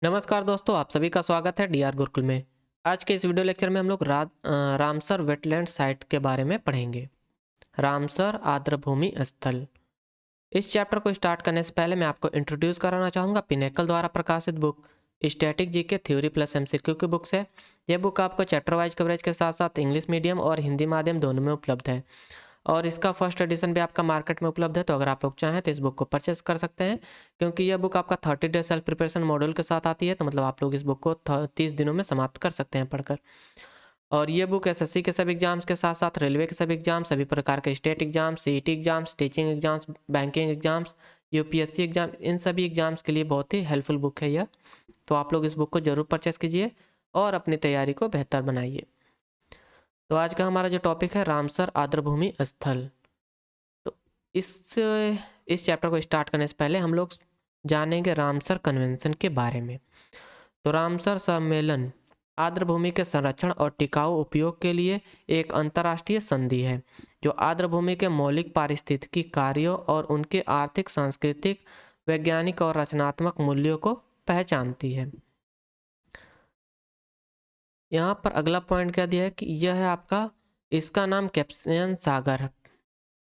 नमस्कार दोस्तों, आप सभी का स्वागत है डीआर गुरुकुल में। आज के इस वीडियो लेक्चर में हम लोग रामसर वेटलैंड साइट के बारे में पढ़ेंगे। रामसर आर्द्रभूमि स्थल। इस चैप्टर को स्टार्ट करने से पहले मैं आपको इंट्रोड्यूस कराना चाहूँगा पिनेकल द्वारा प्रकाशित book static GK theory plus MCQ की बुक्स है। यह बुक आपको चैप्टर वाइज कवरेज के साथ साथ इंग्लिश मीडियम और हिंदी माध्यम दोनों में उपलब्ध है और इसका फर्स्ट एडिशन भी आपका मार्केट में उपलब्ध है। तो अगर आप लोग चाहें तो इस बुक को परचेस कर सकते हैं, क्योंकि यह बुक आपका 30 डे सेल्फ प्रिपरेशन मॉड्यूल के साथ आती है। तो मतलब आप लोग इस बुक को 30 दिनों में समाप्त कर सकते हैं पढ़कर। और ये बुक एसएससी के सभी एग्जाम्स के साथ साथ रेलवे के सभी एग्जाम, सभी प्रकार के state exam, CET exams, teaching exams, banking exams, UPSC exam, इन सभी एग्जाम्स के लिए बहुत ही हेल्पफुल बुक है यह। तो आप लोग इस बुक को ज़रूर परचेस कीजिए और अपनी तैयारी को बेहतर बनाइए। तो आज का हमारा जो टॉपिक है रामसर आर्द्रभूमि स्थल। तो इस चैप्टर को स्टार्ट करने से पहले हम लोग जानेंगे रामसर कन्वेंशन के बारे में। तो रामसर सम्मेलन आर्द्रभूमि के संरक्षण और टिकाऊ उपयोग के लिए एक अंतर्राष्ट्रीय संधि है जो आर्द्रभूमि के मौलिक पारिस्थितिकी कार्यों और उनके आर्थिक, सांस्कृतिक, वैज्ञानिक और रचनात्मक मूल्यों को पहचानती है। यहाँ पर अगला पॉइंट क्या दिया है कि यह है आपका, इसका नाम कैस्पियन सागर है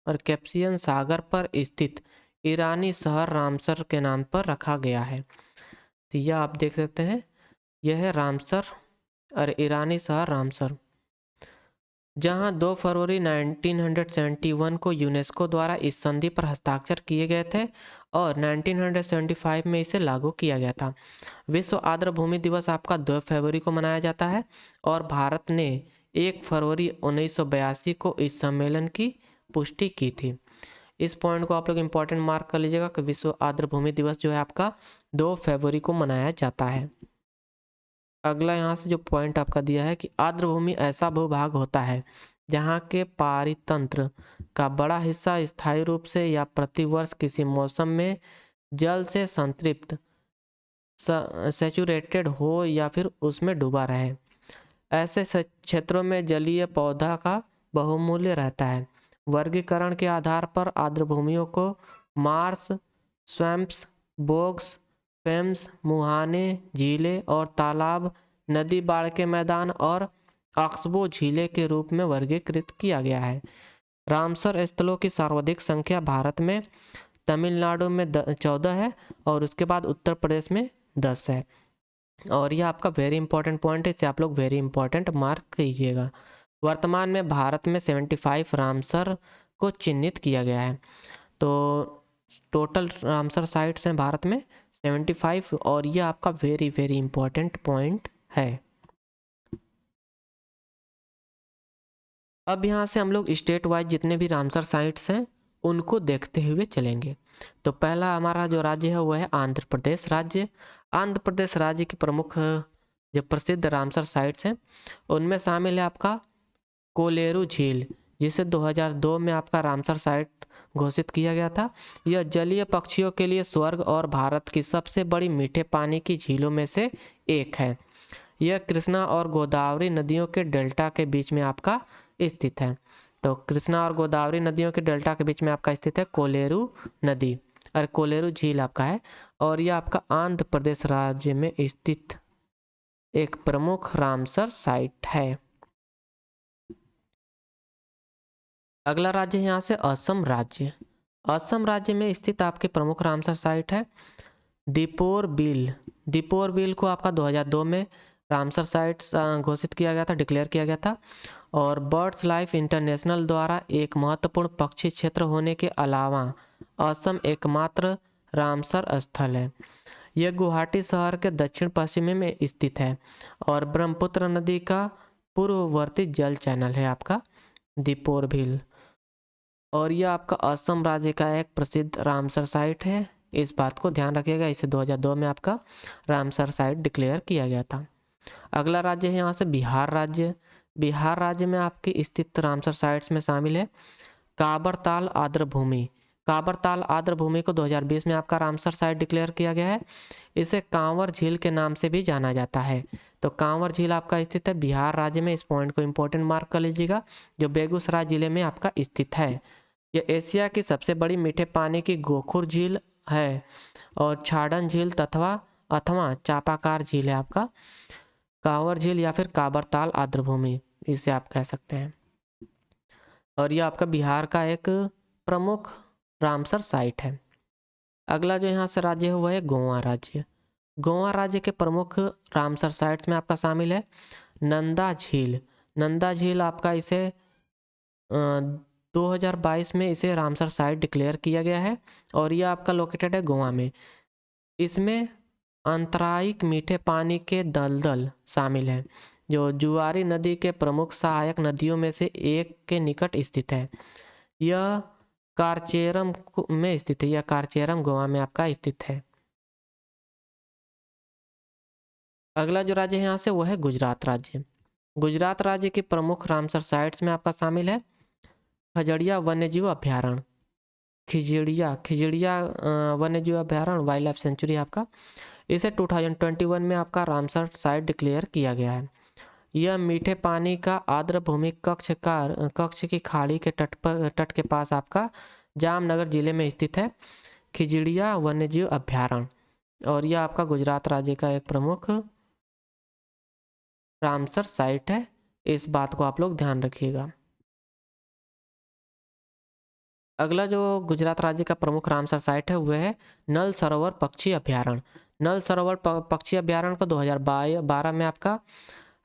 और कैस्पियन सागर पर स्थित ईरानी शहर रामसर के नाम पर रखा गया है। तो यह आप देख सकते हैं, यह है रामसर और ईरानी शहर रामसर, जहां 2 फरवरी 1971 को यूनेस्को द्वारा इस संधि पर हस्ताक्षर किए गए थे और 1975 में इसे लागू किया गया था। विश्व आर्द्रभूमि दिवस आपका 2 फरवरी को मनाया जाता है और भारत ने 1 फरवरी 1982 को इस सम्मेलन की पुष्टि की थी। इस पॉइंट को आप लोग इम्पोर्टेंट मार्क कर लीजिएगा कि विश्व आर्द्रभूमि दिवस जो है आपका 2 फरवरी को मनाया जाता है। अगला यहाँ से जो पॉइंट आपका दिया है कि आर्द्रभूमि ऐसा भूभाग होता है जहाँ के पारितंत्र का बड़ा हिस्सा स्थायी रूप से या प्रतिवर्ष किसी मौसम में जल से संतृप्त, सैचुरेटेड हो या फिर उसमें डूबा रहे। ऐसे क्षेत्रों में जलीय पौधा का बहुमूल्य रहता है। वर्गीकरण के आधार पर आर्द्रभूमियों को मार्श, स्वैम्प्स, बोग्स, फेम्स, मुहाने, झीलें और तालाब, नदी बाढ़ के मैदान और ऑक्सबो झीलें के रूप में वर्गीकृत किया गया है। रामसर स्थलों की सर्वाधिक संख्या भारत में तमिलनाडु में 14 है और उसके बाद उत्तर प्रदेश में 10 है। और यह आपका वेरी इंपॉर्टेंट पॉइंट है, इसे आप लोग वेरी इंपॉर्टेंट मार्क कीजिएगा। वर्तमान में भारत में 75 रामसर को चिन्हित किया गया है। तो टोटल रामसर साइट्स हैं भारत में 75 और यह आपका वेरी वेरी इंपॉर्टेंट पॉइंट है। अब यहाँ से हम लोग स्टेट वाइज जितने भी रामसर साइट्स हैं उनको देखते हुए चलेंगे। तो पहला हमारा जो राज्य है वो है आंध्र प्रदेश राज्य। आंध्र प्रदेश राज्य की प्रमुख जो प्रसिद्ध रामसर साइट्स हैं उनमें शामिल है आपका कोलेरू झील, जिसे 2002 में आपका रामसर साइट घोषित किया गया था। यह जलीय पक्षियों के लिए स्वर्ग और भारत की सबसे बड़ी मीठे पानी की झीलों में से एक है। यह कृष्णा और गोदावरी नदियों के डेल्टा के बीच में आपका स्थित है। तो कृष्णा और गोदावरी नदियों के डेल्टा के बीच में आपका स्थित है कोलेरू नदी और कोलेरू झील आपका है और यह आपका आंध्र प्रदेश राज्य में स्थित एक प्रमुख रामसर साइट है। अगला राज्य यहाँ से असम राज्य। असम राज्य में स्थित आपके प्रमुख रामसर साइट है दीपोर बिल। दीपोर बिल को आपका 2002 में रामसर साइट घोषित किया गया था, डिक्लेयर किया गया था और बर्ड्स लाइफ इंटरनेशनल द्वारा एक महत्वपूर्ण पक्षी क्षेत्र होने के अलावा असम एकमात्र रामसर स्थल है। यह गुवाहाटी शहर के दक्षिण पश्चिमी में स्थित है और ब्रह्मपुत्र नदी का पूर्ववर्ती जल चैनल है आपका दीपोर बिल। और यह आपका असम राज्य का एक प्रसिद्ध रामसर साइट है, इस बात को ध्यान रखिएगा। इसे 2002 में आपका रामसर साइट डिक्लेयर किया गया था। अगला राज्य है यहाँ से बिहार राज्य। बिहार राज्य में आपकी स्थित रामसर साइट्स में शामिल है काबरताल आर्द्रभूमि। काबरताल आर्द्रभूमि को 2020 में आपका रामसर साइट डिक्लेयर किया गया है। इसे कांवर झील के नाम से भी जाना जाता है। तो कांवर झील आपका स्थित है बिहार राज्य में। इस पॉइंट को इंपॉर्टेंट मार्क कर लीजिएगा, जो बेगूसराय जिले में आपका स्थित है। यह एशिया की सबसे बड़ी मीठे पानी की गोखुर झील है और छाड़न झील तथा अथवा चापाकार झील है आपका, कांवर झील या फिर काबरताल आर्द्रभूमि, इसे आप कह सकते हैं। और यह आपका बिहार का एक प्रमुख रामसर साइट है। अगला जो यहाँ से राज्य है वह है गोवा राज्य। गोवा राज्य के प्रमुख रामसर साइट्स में आपका शामिल है नंदा झील। नंदा झील आपका इसे 2022 में इसे रामसर साइट डिक्लेयर किया गया है और यह आपका लोकेटेड है गोवा में। इसमें अंतरायिक मीठे पानी के दलदल शामिल है जो जुआरी नदी के प्रमुख सहायक नदियों में से एक के निकट स्थित है। यह कारचेरम में स्थित है। यह कारचेरम गोवा में आपका स्थित है। अगला जो राज्य है यहाँ से वो है गुजरात राज्य। गुजरात राज्य की प्रमुख रामसर साइट्स में आपका शामिल है खजड़िया वन्यजीव अभ्यारण्य। खिजड़िया वन्यजीव अभ्यारण्य वाइल्ड लाइफ सेंचुरी आपका, इसे 2021 में आपका रामसर साइट डिक्लेयर किया गया है। यह मीठे पानी का आर्द्र भूमि कक्ष की खाड़ी के तट के पास आपका जामनगर जिले में स्थित है खिजड़िया वन्यजीव अभ्यारण्य और यह आपका गुजरात राज्य का एक प्रमुख रामसर साइट है। इस बात को आप लोग ध्यान रखिएगा। अगला जो गुजरात राज्य का प्रमुख रामसर साइट है वह है नल सरोवर पक्षी अभ्यारण्य। नल सरोवर पक्षी अभ्यारण्य को 2012 में आपका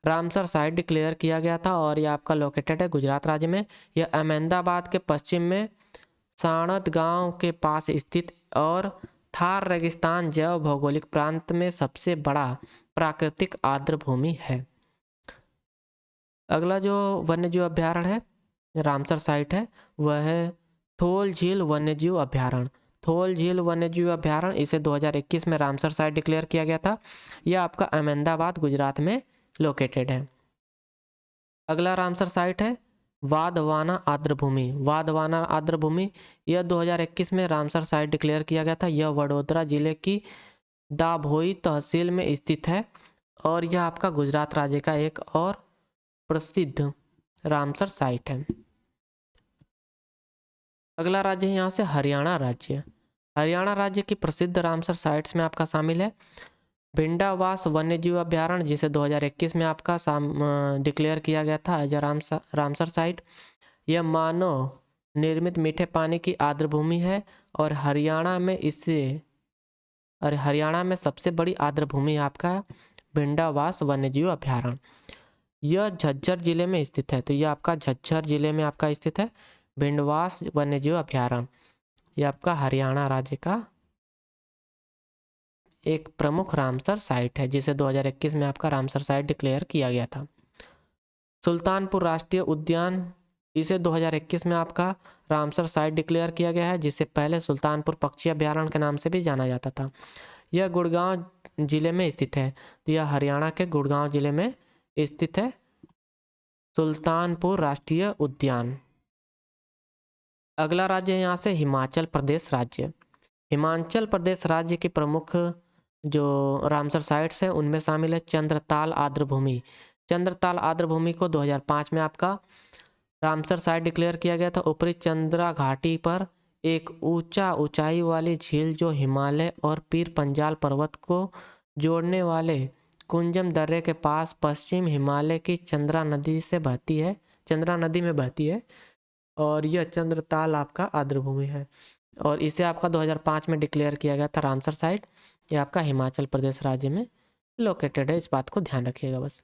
रामसर साइट डिक्लेयर किया गया था और यह आपका लोकेटेड है गुजरात राज्य में। यह अहमदाबाद के पश्चिम में साणद गांव के पास स्थित और थार रेगिस्तान जैव भौगोलिक प्रांत में सबसे बड़ा प्राकृतिक आर्द्र भूमि है। अगला जो वन्यजीव अभ्यारण्य है रामसर साइट है वह है थोल झील वन्यजीव अभ्यारण्य। थोल झील वन्यजीव अभ्यारण्य इसे 2021 में रामसर साइट डिक्लेयर किया गया था। यह आपका अहमदाबाद गुजरात में लोकेटेड है। अगला रामसर साइट है वाधवाना आर्द्रभूमि। वाधवाना आर्द्रभूमि यह 2021 में रामसर साइट डिक्लेयर किया गया था। यह वडोदरा जिले की दाभोई तहसील में स्थित है और यह आपका गुजरात राज्य का एक और प्रसिद्ध रामसर साइट है। अगला राज्य है यहाँ से हरियाणा राज्य। हरियाणा राज्य की प्रसिद्ध रामसर साइट्स में आपका शामिल है भिंडावास वन्यजीव अभ्यारण्य जिसे 2021 में आपका डिक्लेयर किया गया था एज रामसर साइट। यह मानव निर्मित मीठे पानी की आर्द्रभूमि है और हरियाणा में सबसे बड़ी आर्द्रभूमि आपका भिंडावास वन्यजीव अभ्यारण्य। यह झज्जर जिले में स्थित है। तो यह आपका झज्जर जिले में आपका स्थित है भिंडवास वन्यजीव अभ्यारण्य। यह आपका हरियाणा राज्य का एक प्रमुख रामसर साइट है जिसे 2021 में आपका रामसर साइट डिक्लेयर किया गया था। सुल्तानपुर राष्ट्रीय उद्यान इसे 2021 में आपका रामसर साइट डिक्लेयर किया गया है जिसे पहले सुल्तानपुर पक्षी अभ्यारण्य के नाम से भी जाना जाता था। यह गुड़गांव जिले में स्थित है। तो यह हरियाणा के गुड़गांव जिले में स्थित है सुल्तानपुर राष्ट्रीय उद्यान। अगला राज्य है यहाँ से हिमाचल प्रदेश राज्य। हिमाचल प्रदेश राज्य की प्रमुख जो रामसर साइट्स हैं उनमें शामिल है चंद्रताल आर्द्रभूमि। चंद्रताल आर्द्रभूमि को 2005 में आपका रामसर साइट डिक्लेयर किया गया था। ऊपरी चंद्रा घाटी पर एक ऊंचाई वाली झील जो हिमालय और पीर पंजाल पर्वत को जोड़ने वाले कुंजम दर्रे के पास पश्चिम हिमालय की चंद्रा नदी में बहती है और यह चंद्रताल आपका आर्द्रभूमि है और इसे आपका 2005 में डिक्लेयर किया गया था रामसर साइट। ये आपका हिमाचल प्रदेश राज्य में लोकेटेड है। इस बात को ध्यान रखिएगा बस।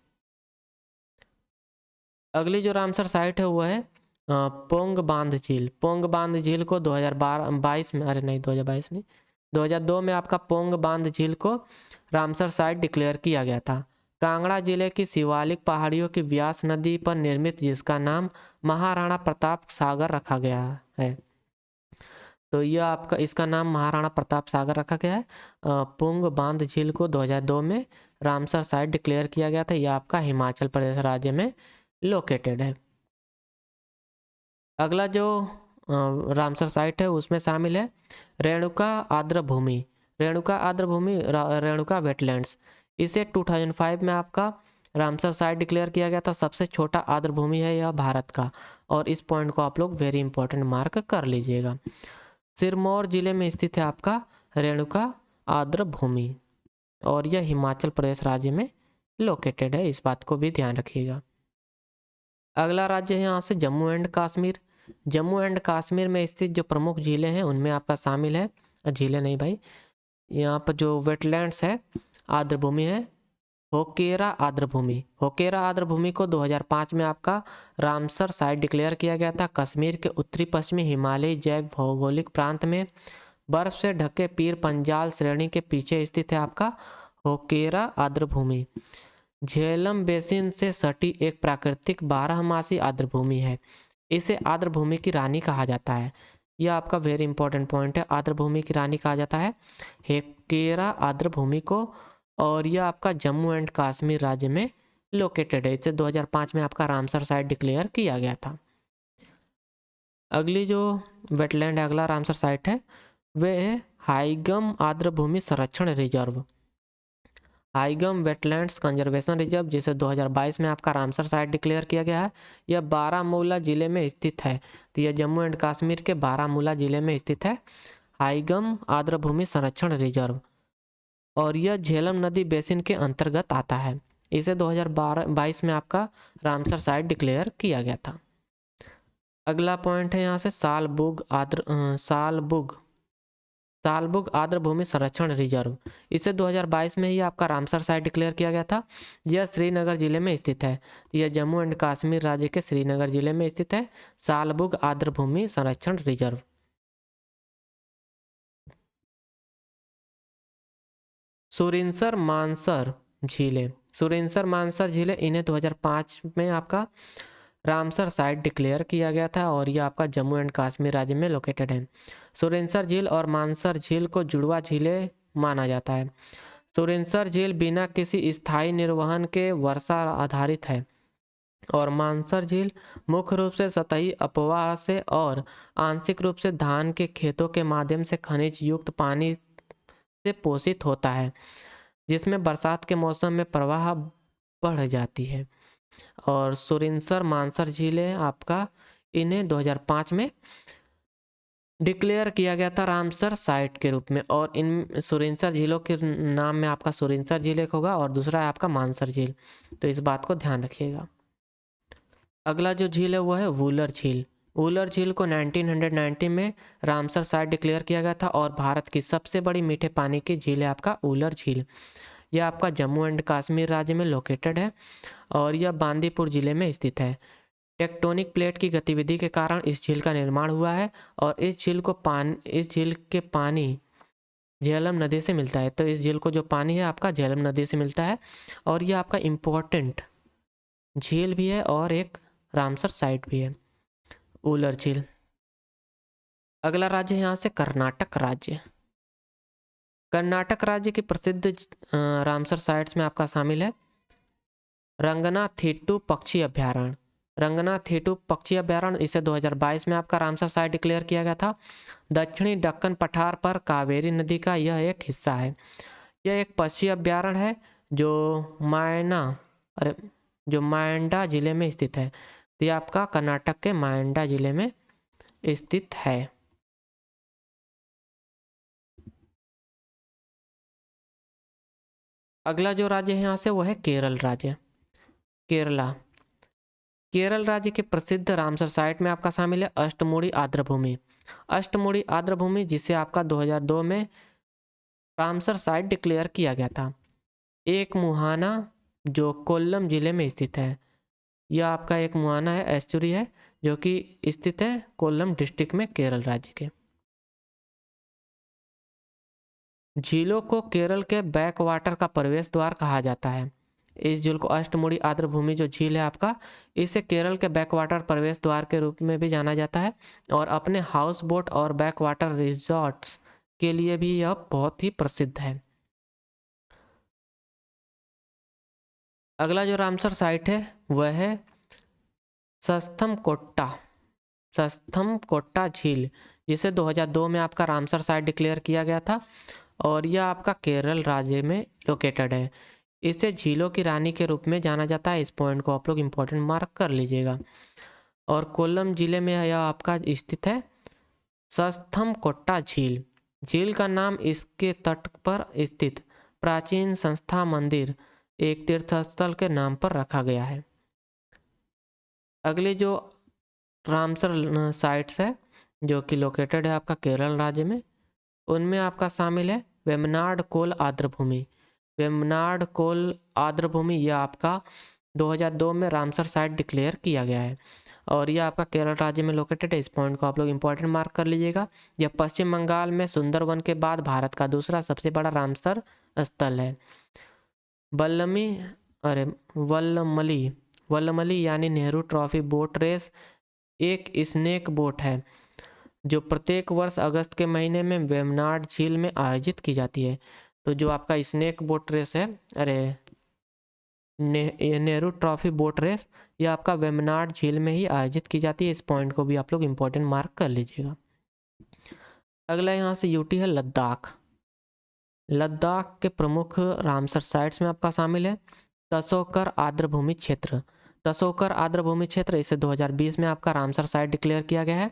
अगली जो रामसर साइट है वो है पोंग बांध झील। पोंग बांध झील को 2002 में आपका पोंग बांध झील को रामसर साइट डिक्लेयर किया गया था। कांगड़ा जिले की शिवालिक पहाड़ियों की व्यास नदी पर निर्मित जिसका नाम महाराणा प्रताप सागर रखा गया है। तो यह आपका इसका नाम महाराणा प्रताप सागर रखा गया है। पुंग बांध झील को 2002 में रामसर साइट डिक्लेयर किया गया था। यह आपका हिमाचल प्रदेश राज्य में लोकेटेड है। अगला जो रामसर साइट है उसमें शामिल है रेणुका आर्द्रभूमि। रेणुका वेटलैंड्स इसे 2005 में आपका रामसर साइट डिक्लेयर किया गया था। सबसे छोटा आर्द्रभूमि है यह भारत का और इस पॉइंट को आप लोग वेरी इंपॉर्टेंट मार्क कर लीजिएगा। सिरमौर जिले में स्थित है आपका रेणुका आर्द्रभूमि। और यह हिमाचल प्रदेश राज्य में लोकेटेड है, इस बात को भी ध्यान रखिएगा। अगला राज्य है यहाँ से जम्मू एंड कश्मीर। जम्मू एंड कश्मीर में स्थित जो प्रमुख झीलें हैं उनमें आपका शामिल है, झीलें नहीं भाई, यहाँ पर जो वेटलैंड्स है, आर्द्रभूमि है, होकेरा आर्द्रभूमि। होकेरा आर्द्रभूमि को 2005 में आपका रामसर साइट डिक्लेयर किया गया था। कश्मीर के उत्तरी पश्चिमी हिमालयी जैव भौगोलिक प्रांत में बर्फ से ढके पीर पंजाल श्रेणी के पीछे स्थित है आपका होकेरा आर्द्रभूमि। झेलम बेसिन से सटी एक प्राकृतिक बारहमासी आर्द्रभूमि है। इसे आर्द्रभूमि की रानी कहा जाता है। यह आपका वेरी इंपॉर्टेंट पॉइंट है, आर्द्रभूमि की रानी कहा जाता है होकेरा आर्द्रभूमि को, और यह आपका जम्मू एंड कश्मीर राज्य में लोकेटेड है। इसे 2005 में आपका रामसर साइट डिक्लेयर किया गया था। अगली जो वेटलैंड अगला रामसर साइट है वह है हाइगम आर्द्रभूमि संरक्षण रिजर्व, हाइगम वेटलैंड्स कंजर्वेशन रिजर्व, जिसे 2022 में आपका रामसर साइट डिक्लेयर किया गया है। यह बारामूला जिले में स्थित है। तो यह जम्मू एंड कश्मीर के बारामूला जिले में स्थित है हाइगम आर्द्रभूमि संरक्षण रिजर्व, और यह झेलम नदी बेसिन के अंतर्गत आता है। इसे 2022 में आपका रामसर साइट डिक्लेयर किया गया था। अगला पॉइंट है यहाँ से सालबुग आर्द्रभूमि संरक्षण रिजर्व। इसे 2022 में ही आपका रामसर साइट डिक्लेयर किया गया था। यह श्रीनगर जिले में स्थित है। यह जम्मू एंड कश्मीर राज्य के श्रीनगर जिले में स्थित है सालबुग आर्द्रभूमि संरक्षण रिजर्व। सुरिनसर मानसर झीलें, सुरिनसर मानसर झीलें, इन्हें 2005 में आपका रामसर साइट डिक्लेयर किया गया था, और यह आपका जम्मू एंड कश्मीर राज्य में लोकेटेड है। सुरिनसर झील और मानसर झील को जुड़वा झीलें माना जाता है। सुरिनसर झील बिना किसी स्थायी निर्वहन के वर्षा आधारित है, और मानसर झील मुख्य रूप से सतही अपवाह से और आंशिक रूप से धान के खेतों के माध्यम से खनिज युक्त पानी से पोषित होता है, जिसमें बरसात के मौसम में प्रवाह बढ़ जाती है। और सुरिनसर मानसर झीलें आपका इन्हें 2005 में डिक्लेयर किया गया था रामसर साइट के रूप में, और इन सुरिनसर झीलों के नाम में आपका सुरिनसर झील एक होगा और दूसरा है आपका मानसर झील, तो इस बात को ध्यान रखिएगा। अगला जो झील है वो है वूलर झील। वूलर झील को 1990 में रामसर साइट डिक्लेयर किया गया था, और भारत की सबसे बड़ी मीठे पानी की झील है आपका वूलर झील। यह आपका जम्मू एंड कश्मीर राज्य में लोकेटेड है, और यह बांदीपुर जिले में स्थित है। टेक्टोनिक प्लेट की गतिविधि के कारण इस झील का निर्माण हुआ है, और इस झील के पानी झेलम नदी से मिलता है। तो इस झील को जो पानी है आपका झेलम नदी से मिलता है, और यह आपका इम्पोर्टेंट झील भी है और एक रामसर साइट भी है वूलर झील। अगला राज्य है यहाँ से कर्नाटक राज्य। कर्नाटक राज्य की प्रसिद्ध रामसर साइट्स में आपका शामिल है रंगनाथीटू पक्षी अभ्यारण्य। रंगनाथीटू पक्षी अभ्यारण्य, इसे 2022 में आपका रामसर साइट डिक्लेयर किया गया था। दक्षिणी दक्कन पठार पर कावेरी नदी का यह एक हिस्सा है। यह एक पक्षी अभ्यारण्य है जो मायंडा जिले में स्थित है। तो यह आपका कर्नाटक के मायंडा जिले में स्थित है। अगला जो राज्य है यहाँ से वो है केरल राज्य। केरला, केरल राज्य के प्रसिद्ध रामसर साइट में आपका शामिल है अष्टमुड़ी आर्द्रभूमि। अष्टमुड़ी आर्द्रभूमि, जिसे आपका 2002 में रामसर साइट डिक्लेयर किया गया था। एक मुहाना जो कोल्लम जिले में स्थित है। यह आपका एक मुहाना है, एस्चुरी है, जो कि स्थित है कोल्लम डिस्ट्रिक्ट में केरल राज्य के। झीलों को केरल के बैक वाटर का प्रवेश द्वार कहा जाता है। इस झील को अष्टमुड़ी आर्द्रभूमि जो झील है आपका, इसे केरल के बैक वाटर प्रवेश द्वार के रूप में भी जाना जाता है, और अपने हाउस बोट और बैक वाटर रिजॉर्ट्स के लिए भी यह बहुत ही प्रसिद्ध है। अगला जो रामसर साइट है वह है सस्थम झील, जिसे 2002 में आपका रामसर साइट डिक्लेयर किया गया था, और यह आपका केरल राज्य में लोकेटेड है। इसे झीलों की रानी के रूप में जाना जाता है। इस पॉइंट को आप लोग इम्पोर्टेंट मार्क कर लीजिएगा। और कोल्लम जिले में यह आपका स्थित है सस्थम कोट्टा झील। झील का नाम इसके तट पर स्थित प्राचीन संस्था मंदिर एक तीर्थस्थल के नाम पर रखा गया है। अगली जो रामसर साइट्स है जो कि लोकेटेड है आपका केरल राज्य में, उनमें आपका शामिल है वेम्बनाड कोल आर्द्रभूमि। वेम्बनाड कोल आर्द्रभूमि यह आपका 2002 में रामसर साइट डिक्लेयर किया गया है और यह आपका केरल राज्य में लोकेटेड है। इस पॉइंट को आप लोग इंपॉर्टेंट मार्क कर लीजिएगा। यह पश्चिम बंगाल में सुंदरवन के बाद भारत का दूसरा सबसे बड़ा रामसर स्थल है। वल्लमली यानी नेहरू ट्रॉफी बोट रेस एक स्नेक बोट है जो प्रत्येक वर्ष अगस्त के महीने में वेम्बनाड झील में आयोजित की जाती है। तो जो आपका स्नेक बोट रेस है, नेहरू ट्रॉफी बोट रेस, यह आपका वेम्बनाड झील में ही आयोजित की जाती है। इस पॉइंट को भी आप लोग इंपॉर्टेंट मार्क कर लीजिएगा। अगला यहाँ से यूटी है लद्दाख। लद्दाख के प्रमुख रामसर साइट्स में आपका शामिल है तसोकर आर्द्रभूमि क्षेत्र। तसोकर आर्द्रभूमि क्षेत्र इसे 2020 में आपका रामसर साइट डिक्लेयर किया गया है।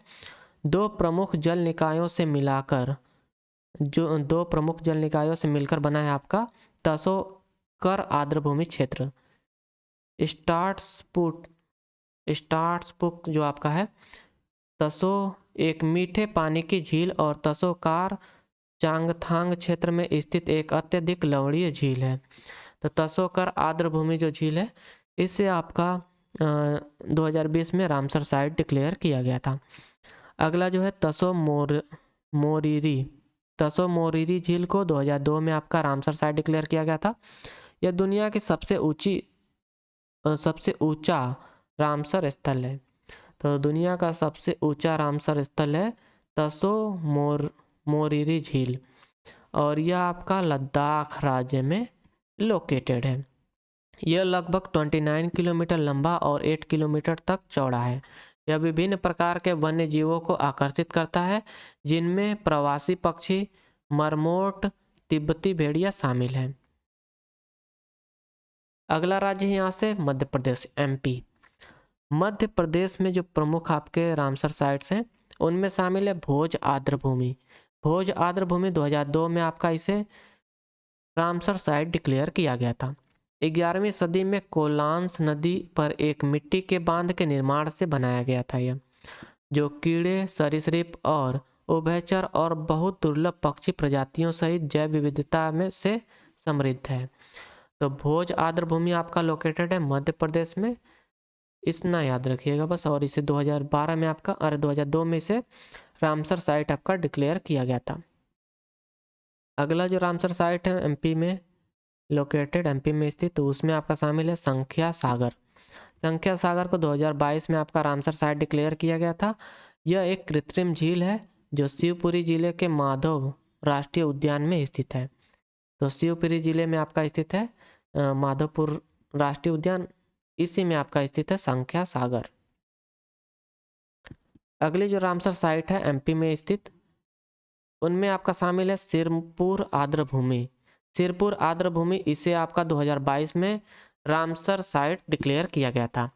दो प्रमुख जल निकायों से मिलकर बना है आपका तसोकर आर्द्रभूमि क्षेत्र। स्टार्ट्सपुक जो आपका है तसो एक मीठे पानी की झील और तसोकार चांगथांग क्षेत्र में स्थित एक अत्यधिक लवणीय झील है। तो तसोकर आर्द्रभूमि जो झील है इससे आपका 2020 में रामसर साइट डिक्लेयर किया गया था। अगला जो है तसो मोरिरी झील को 2002 में आपका रामसर साइट डिक्लेयर किया गया था। यह दुनिया की सबसे ऊंचा रामसर स्थल है। तो दुनिया का सबसे ऊंचा रामसर स्थल है तसो मोरिरी झील और यह आपका लद्दाख राज्य में लोकेटेड है। यह लगभग 29 किलोमीटर लंबा और 8 किलोमीटर तक चौड़ा है। यह विभिन्न प्रकार के वन्य जीवों को आकर्षित करता है जिनमें प्रवासी पक्षी, मरमोट, तिब्बती भेड़िया शामिल हैं। अगला राज्य है यहाँ से मध्य प्रदेश, एमपी। मध्य प्रदेश में जो प्रमुख आपके रामसर साइट्स हैं उनमें शामिल है भोज आर्द्रभूमि। भोज आर्द्रभूमि 2002 में आपका इसे रामसर साइट डिक्लेयर किया गया था। 11वीं सदी में कोलांस नदी पर एक मिट्टी के बांध के निर्माण से बनाया गया था यह, जो कीड़े, सरीसृप और उभयचर और बहुत दुर्लभ पक्षी प्रजातियों सहित जैव विविधता में से समृद्ध है। तो भोज आर्द्रभूमि आपका लोकेटेड है मध्य प्रदेश में, इतना याद रखिएगा बस। और इसे 2002 में इसे रामसर साइट आपका डिक्लेयर किया गया था। अगला जो रामसर साइट है एमपी में लोकेटेड, एमपी में स्थित, तो उसमें आपका शामिल है संख्या सागर। संख्या सागर को 2022 में आपका रामसर साइट डिक्लेयर किया गया था। यह एक कृत्रिम झील है जो शिवपुरी जिले के माधव राष्ट्रीय उद्यान में स्थित है। तो शिवपुरी जिले में आपका स्थित है माधवपुर राष्ट्रीय उद्यान, इसी में आपका स्थित है संख्या सागर। अगली जो रामसर साइट है एमपी में स्थित, उनमें आपका शामिल है सिरपुर आर्द्रभूमि। सिरपुर आर्द्रभूमि इसे आपका 2022 में रामसर साइट डिक्लेयर किया गया था।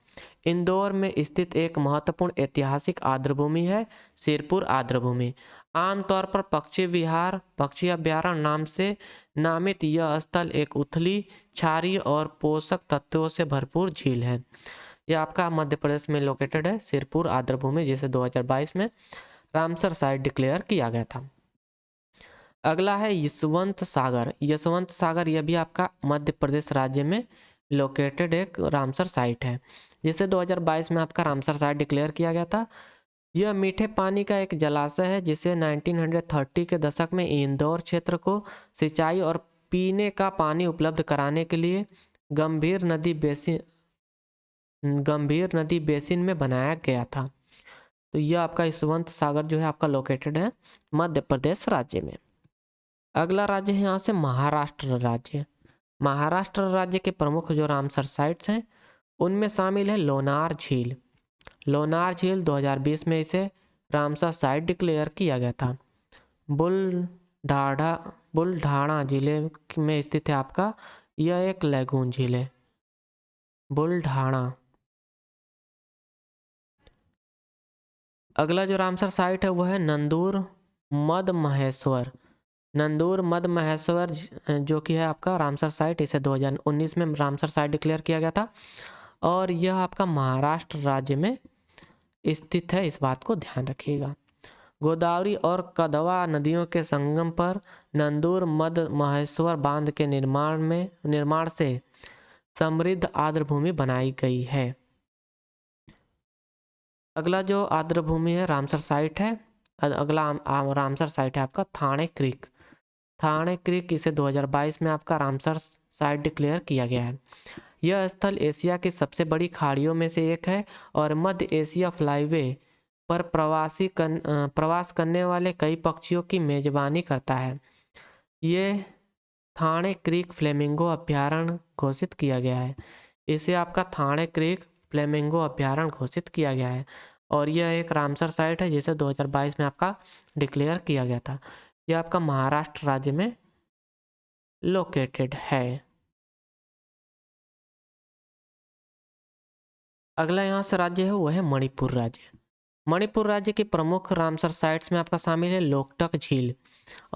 इंदौर में स्थित एक महत्वपूर्ण ऐतिहासिक आर्द्रभूमि है सिरपुर आर्द्रभूमि। आमतौर पर पक्षी अभ्यारण्य नाम से नामित यह स्थल एक उथली, क्षारीय और पोषक तत्वों से भरपूर झील है। यह आपका मध्य प्रदेश में लोकेटेड है सिरपुर आर्द्रभूमि, जिसे 2022 में रामसर साइट डिक्लेयर किया गया था। अगला है यशवंत सागर। यशवंत सागर यह भी आपका मध्य प्रदेश राज्य में लोकेटेड एक रामसर साइट है, जिसे 2022 में आपका रामसर साइट डिक्लेयर किया गया था। यह मीठे पानी का एक जलाशय है जिसे 1930 के दशक में इंदौर क्षेत्र को सिंचाई और पीने का पानी उपलब्ध कराने के लिए गंभीर नदी बेसिन में बनाया गया था। तो यह आपका यशवंत सागर जो है आपका लोकेटेड है मध्य प्रदेश राज्य में। अगला राज्य है यहाँ से महाराष्ट्र राज्य। महाराष्ट्र राज्य के प्रमुख जो रामसर साइट्स हैं उनमें शामिल है लोनार झील। लोनार झील 2020 में इसे रामसर साइट डिक्लेयर किया गया था। बुलढाणा जिले में स्थित है आपका, यह एक लैगून झील है बुलढाणा। अगला जो रामसर साइट है वह है नंदूर मद महेश्वर। नंदूर मद महेश्वर जो कि है आपका रामसर साइट, इसे 2019 में रामसर साइट डिक्लेयर किया गया था और यह आपका महाराष्ट्र राज्य में स्थित है, इस बात को ध्यान रखिएगा। गोदावरी और कदवा नदियों के संगम पर नंदूर मद महेश्वर बांध के निर्माण से समृद्ध आर्द्रभूमि बनाई गई है। अगला जो आर्द्रभूमि है रामसर साइट है, अगला रामसर साइट है आपका थाने क्रीक। थाने क्रीक, इसे 2022 में आपका रामसर साइट डिक्लेयर किया गया है। यह स्थल एशिया की सबसे बड़ी खाड़ियों में से एक है और मध्य एशिया फ्लाईवे पर प्रवास करने वाले कई पक्षियों की मेजबानी करता है। ये थाने क्रीक फ्लेमिंगो अभ्यारण्य घोषित किया गया है। इसे आपका थाने क्रीक फ्लेमिंगो अभ्यारण्य घोषित किया गया है और यह एक रामसर साइट है जिसे 2022 में आपका डिक्लेयर किया गया था। यह आपका महाराष्ट्र राज्य में लोकेटेड है। अगला यहाँ से राज्य है वो है मणिपुर राज्य। मणिपुर राज्य की प्रमुख रामसर साइट्स में आपका शामिल है लोकटक झील,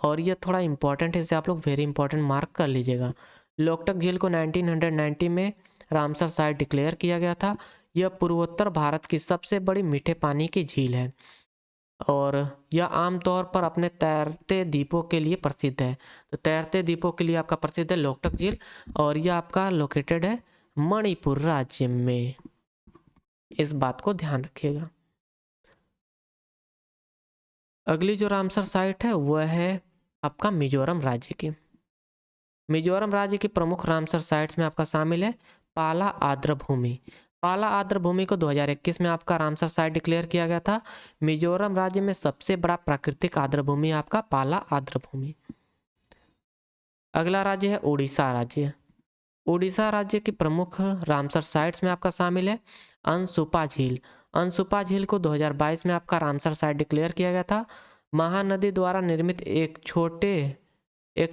और ये थोड़ा इंपॉर्टेंट है, इसे आप लोग वेरी इंपॉर्टेंट मार्क कर लीजिएगा। लोकटक झील को 1990 में रामसर साइट डिक्लेयर किया गया था। यह पूर्वोत्तर भारत की सबसे बड़ी मीठे पानी की झील है और यह आमतौर पर अपने तैरते द्वीपों के लिए प्रसिद्ध है। तो तैरते द्वीपों के लिए आपका प्रसिद्ध है लोकटक झील और यह आपका लोकेटेड है मणिपुर राज्य में, इस बात को ध्यान रखिएगा। अगली जो रामसर साइट है वह है आपका मिजोरम राज्य की। मिजोरम राज्य की प्रमुख रामसर साइट्स में आपका शामिल है पाला आर्द्रभूमि। पाला आर्द्रभूमि को 2021 में आपका रामसर साइट डिक्लेयर किया गया था। मिजोरम राज्य में सबसे बड़ा प्राकृतिक आर्द्रभूमि आपका पाला आर्द्रभूमि। अगला राज्य है उड़ीसा राज्य। उड़ीसा राज्य की प्रमुख रामसर साइट्स में आपका शामिल है अनसुपा झील। अनसुपा झील को 2022 में आपका रामसर साइट डिक्लेयर किया गया था। महानदी द्वारा निर्मित एक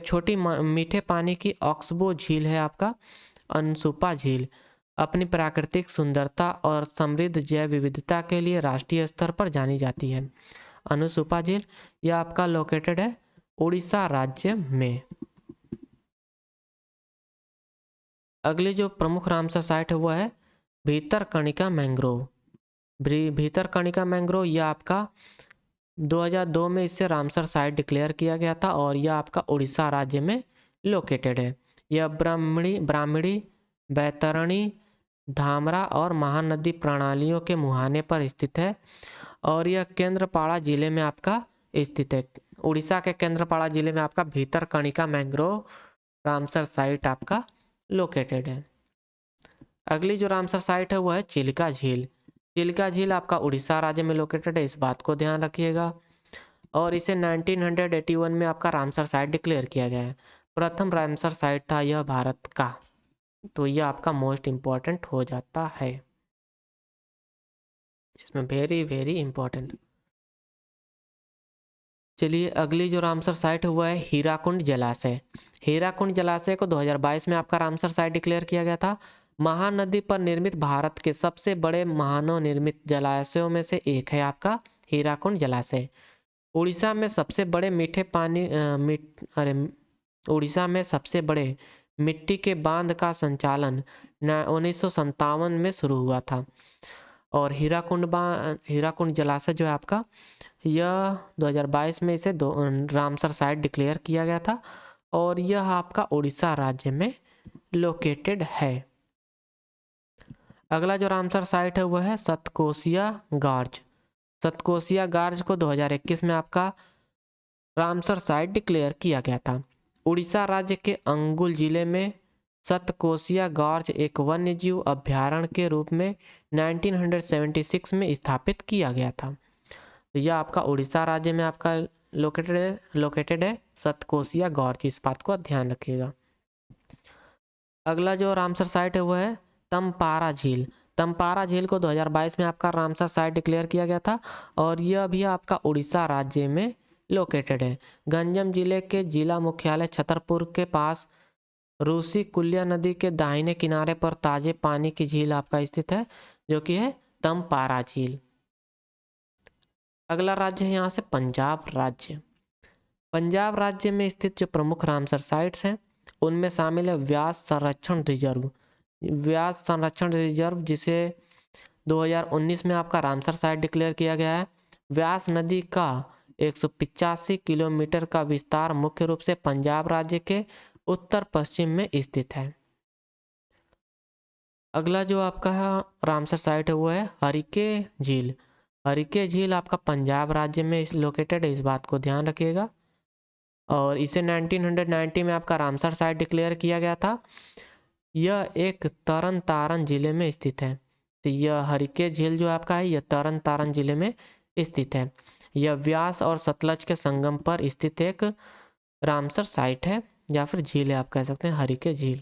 छोटी मीठे पानी की ऑक्सबो झील है आपका अनसुपा झील। अपनी प्राकृतिक सुंदरता और समृद्ध जैव विविधता के लिए राष्ट्रीय स्तर पर जानी जाती है। अनसुपा झील यह आपका लोकेटेड है उड़ीसा राज्य में। अगली जो प्रमुख रामसर साइट है वह है भीतरकनिका मैंग्रोव। भीतरकनिका मैंग्रोव यह आपका 2002 में इससे रामसर साइट डिक्लेयर किया गया था और यह आपका उड़ीसा राज्य में लोकेटेड है। यह ब्राह्मणी, बैतरणी, धामरा और महानदी प्रणालियों के मुहाने पर स्थित है और यह केंद्रपाड़ा जिले में आपका स्थित है। उड़ीसा के केंद्रपाड़ा जिले में आपका भीतरकनिका मैंग्रोव रामसर साइट आपका लोकेटेड है। अगली जो रामसर साइट है वह है चिल्का झील। चिल्का झील आपका उड़ीसा राज्य में लोकेटेड है, इस बात को ध्यान रखिएगा और इसे 1981 में आपका रामसर साइट डिक्लेयर किया गया है। प्रथम रामसर साइट था यह भारत का, तो यह आपका मोस्ट इम्पॉर्टेंट हो जाता है, इसमें वेरी वेरी इंपॉर्टेंट। चलिए अगली जो रामसर साइट है वह है हीराकुंड जलाशय। हीराकुंड जलाशय को 2022 में आपका रामसर साइट डिक्लेयर किया गया था। महानदी पर निर्मित भारत के सबसे बड़े मानव निर्मित जलाशयों में से एक है आपका हीराकुंड जलाशय। उड़ीसा में सबसे बड़े उड़ीसा में सबसे बड़े मिट्टी के बांध का संचालन 1957 में शुरू हुआ था और हीराकुंड जलाशय जो है आपका यह 2022 में इसे रामसर साइट डिक्लेयर किया गया था और यह आपका उड़ीसा राज्य में लोकेटेड है। अगला जो रामसर साइट है वह है सतकोसिया गार्ज। सतकोसिया गार्ज को 2021 में आपका रामसर साइट डिक्लेयर किया गया था। उड़ीसा राज्य के अंगुल जिले में सतकोसिया गार्ज एक वन्यजीव अभ्यारण्य के रूप में 1976 में स्थापित किया गया था। तो यह आपका उड़ीसा राज्य में आपका लोकेटेड है सतकोसिया गार्ज, इस बात को ध्यान रखिएगा। अगला जो रामसर साइट है वह है तमपारा झील। तमपारा झील को 2022 में आपका रामसर साइट डिक्लेयर किया गया था और यह भी आपका उड़ीसा राज्य में लोकेटेड है। गंजम जिले के जिला मुख्यालय छतरपुर के पास रूसी कुल्या नदी के दाहिने किनारे पर ताजे पानी की झील आपका स्थित है जो कि है तमपारा झील। अगला राज्य है यहाँ से पंजाब राज्य। पंजाब राज्य में स्थित जो प्रमुख रामसर साइट्स हैं उनमें शामिल है व्यास संरक्षण रिजर्व। व्यास संरक्षण रिजर्व जिसे 2019 में आपका रामसर साइट डिक्लेयर किया गया है। व्यास नदी का 185 किलोमीटर का विस्तार मुख्य रूप से पंजाब राज्य के उत्तर पश्चिम में स्थित है। अगला जो आपका रामसर साइट है वो है हरिके झील। हरिके झील आपका पंजाब राज्य में लोकेटेड है, इस बात को ध्यान रखिएगा। और इसे 1990 में आपका रामसर साइट डिक्लेयर किया गया था। यह एक तरन तारन जिले में स्थित है। तो यह हरिके झील जो आपका है यह तरन तारन जिले में स्थित है। यह व्यास और सतलज के संगम पर स्थित एक रामसर साइट है या फिर झील है, आप कह सकते हैं हरिके झील।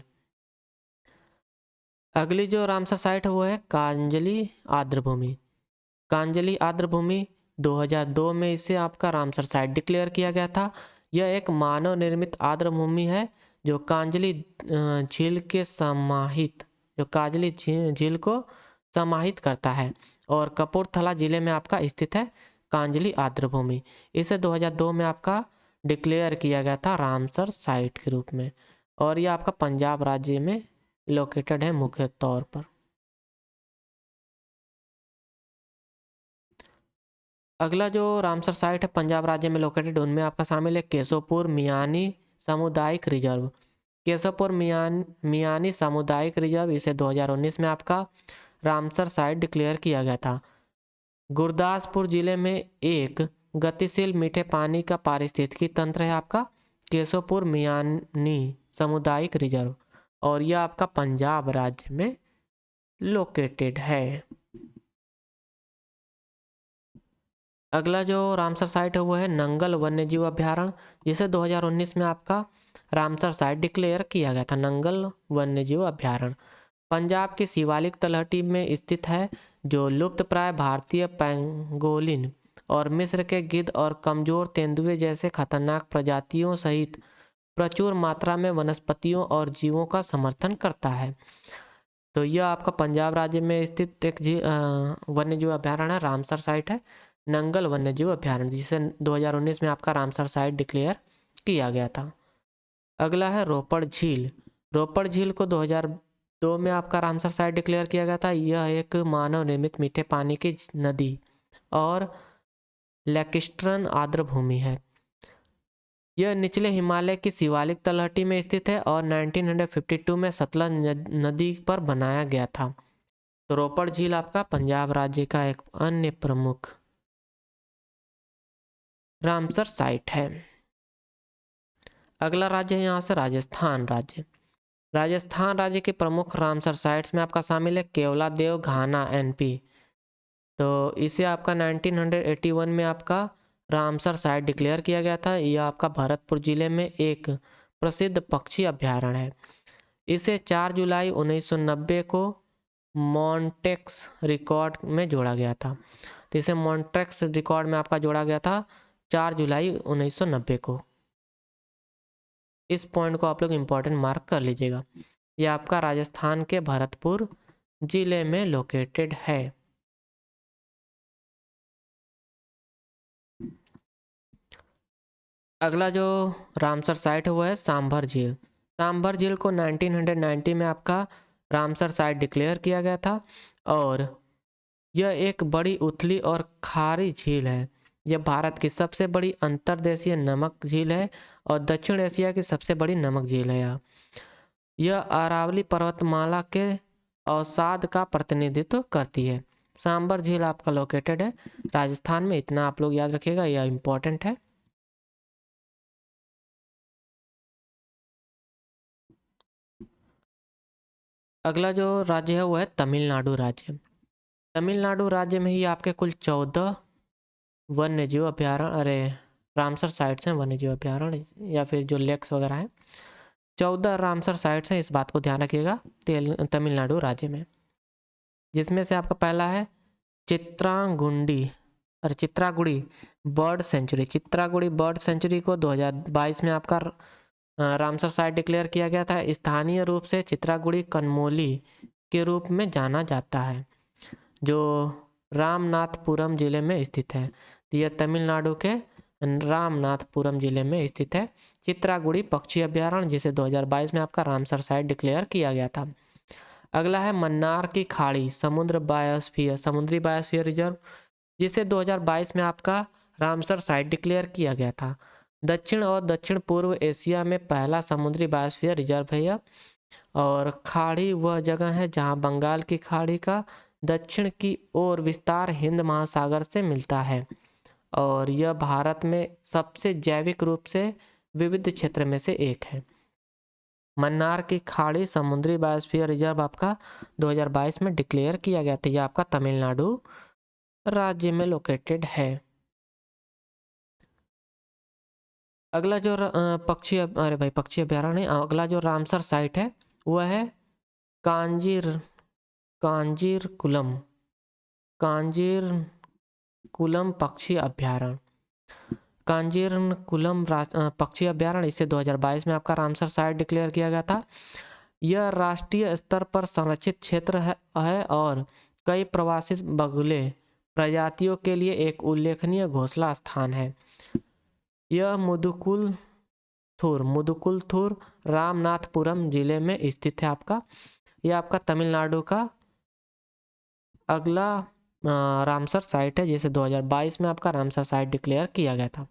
अगली जो रामसर साइट है वो है कांजली आर्द्रभूमि। कांजली आर्द्रभूमि 2002 में इसे आपका रामसर साइट डिक्लेयर किया गया था। यह एक मानव निर्मित आर्द्रभूमि है जो कांजली झील के समाहित जो कांजली झील को समाहित करता है और कपूरथला जिले में आपका स्थित है कांजली आर्द्रभूमि। इसे 2002 में आपका डिक्लेयर किया गया था रामसर साइट के रूप में और यह आपका पंजाब राज्य में लोकेटेड है मुख्य तौर पर। अगला जो रामसर साइट है पंजाब राज्य में लोकेटेड उनमें आपका शामिल है केशवपुर मियानी सामुदायिक रिजर्व। केशवपुर मियानी सामुदायिक रिजर्व इसे 2019 में आपका रामसर साइट डिक्लेयर किया गया था। गुरदासपुर जिले में एक गतिशील मीठे पानी का पारिस्थितिकी तंत्र है आपका केशवपुर मियानी सामुदायिक रिजर्व और यह आपका पंजाब राज्य में लोकेटेड है। अगला जो रामसर साइट है वो है नंगल वन्यजीव अभ्यारण्य जिसे 2019 में आपका रामसर साइट डिक्लेयर किया गया था। नंगल वन्यजीव अभ्यारण्य पंजाब की शिवालिक तलहटी में स्थित है जो लुप्तप्राय भारतीय पैंगोलिन और मिस्र के गिद्ध और कमजोर तेंदुए जैसे खतरनाक प्रजातियों सहित प्रचुर मात्रा में वनस्पतियों और जीवों का समर्थन करता है। तो यह आपका पंजाब राज्य में स्थित एक वन्यजीव अभ्यारण्य है, रामसर साइट है नंगल वन्यजीव अभ्यारण्य जिसे 2019 में आपका रामसर साइट डिक्लेयर किया गया था। अगला है रोपड़ झील। रोपड़ झील को 2002 में आपका रामसर साइट डिक्लेयर किया गया था। यह एक मानव निर्मित मीठे पानी की नदी और लैक्स्ट्रन आर्द्रभूमि है। यह निचले हिमालय की शिवालिक तलहटी में स्थित है और 1952 में सतलज नदी पर बनाया गया था। तो रोपड़ झील आपका पंजाब राज्य का एक अन्य प्रमुख रामसर साइट है। अगला राज्य है यहाँ से राजस्थान राज्य। राजस्थान राज्य के प्रमुख रामसर साइट्स में आपका शामिल है केवलादेव घाना एनपी। तो इसे आपका 1981 में आपका रामसर साइट डिक्लेयर किया गया था। यह आपका भरतपुर जिले में एक प्रसिद्ध पक्षी अभ्यारण्य है। इसे 4 जुलाई 1990 को मॉन्टेक्स रिकॉर्ड में जोड़ा गया था। तो इसे मॉन्टेक्स रिकॉर्ड में आपका जोड़ा गया था 4 जुलाई 1990 को। इस पॉइंट को आप लोग इम्पोर्टेंट मार्क कर लीजिएगा। यह आपका राजस्थान के भरतपुर जिले में लोकेटेड है। अगला जो रामसर साइट है वो है सांभर झील। सांभर झील को 1990 में आपका रामसर साइट डिक्लेयर किया गया था और यह एक बड़ी उथली और खारी झील है। यह भारत की सबसे बड़ी अंतर्देशीय नमक झील है और दक्षिण एशिया की सबसे बड़ी नमक झील है। यह अरावली पर्वतमाला के अवसाद का प्रतिनिधित्व करती है। सांभर झील आपका लोकेटेड है राजस्थान में, इतना आप लोग याद रखिएगा, यह इंपॉर्टेंट है। अगला जो राज्य है वो है तमिलनाडु राज्य। तमिलनाडु राज्य में ही आपके कुल 14 वन्यजीव अभ्यारण्य रामसर साइट्स हैं, वन्यजीव अभ्यारण्य या फिर जो लेक्स वगैरह हैं, 14 रामसर साइट्स हैं, इस बात को ध्यान रखिएगा तमिलनाडु राज्य में। जिसमें से आपका पहला है Chitrangudi bird sanctuary. Chitrangudi bird sanctuary को 2022 में आपका रामसर साइट डिक्लेयर किया गया था। स्थानीय रूप से चित्रागुड़ी कनमोली के रूप में जाना जाता है जो रामनाथपुरम जिले में स्थित है। यह तमिलनाडु के रामनाथपुरम जिले में स्थित है। चित्रागुड़ी पक्षी अभ्यारण्य, जिसे 2022 में आपका रामसर साइट डिक्लेयर किया गया था। अगला है मन्नार की खाड़ी समुद्री बायोस्फीयर रिजर्व, जिसे 2022 में आपका रामसर साइट डिक्लेयर किया गया था। दक्षिण और दक्षिण पूर्व एशिया में पहला समुद्री बायोस्फीयर रिजर्व है यह। और खाड़ी वह जगह है जहां बंगाल की खाड़ी का दक्षिण की ओर विस्तार हिंद महासागर से मिलता है, और यह भारत में सबसे जैविक रूप से विविध क्षेत्र में से एक है। मन्नार की खाड़ी समुद्री बायोस्फीयर रिजर्व आपका 2022 में डिक्लेयर किया गया था। यह आपका तमिलनाडु राज्य में लोकेटेड है। अगला जो पक्षी अभ्यारण्य, अगला जो रामसर साइट है वह है कांजीरकुलम पक्षी अभ्यारण्य। कांजीरकुलम पक्षी अभ्यारण्य, इसे 2022 में आपका रामसर साइट डिक्लेयर किया गया था। यह राष्ट्रीय स्तर पर संरक्षित क्षेत्र है और कई प्रवासी बगुले प्रजातियों के लिए एक उल्लेखनीय घोंसला स्थान है। यह मुदुकुलथुर रामनाथपुरम जिले में स्थित है आपका। यह आपका तमिलनाडु का अगला रामसर साइट है, जिसे 2022 में आपका रामसर साइट डिक्लेयर किया गया था।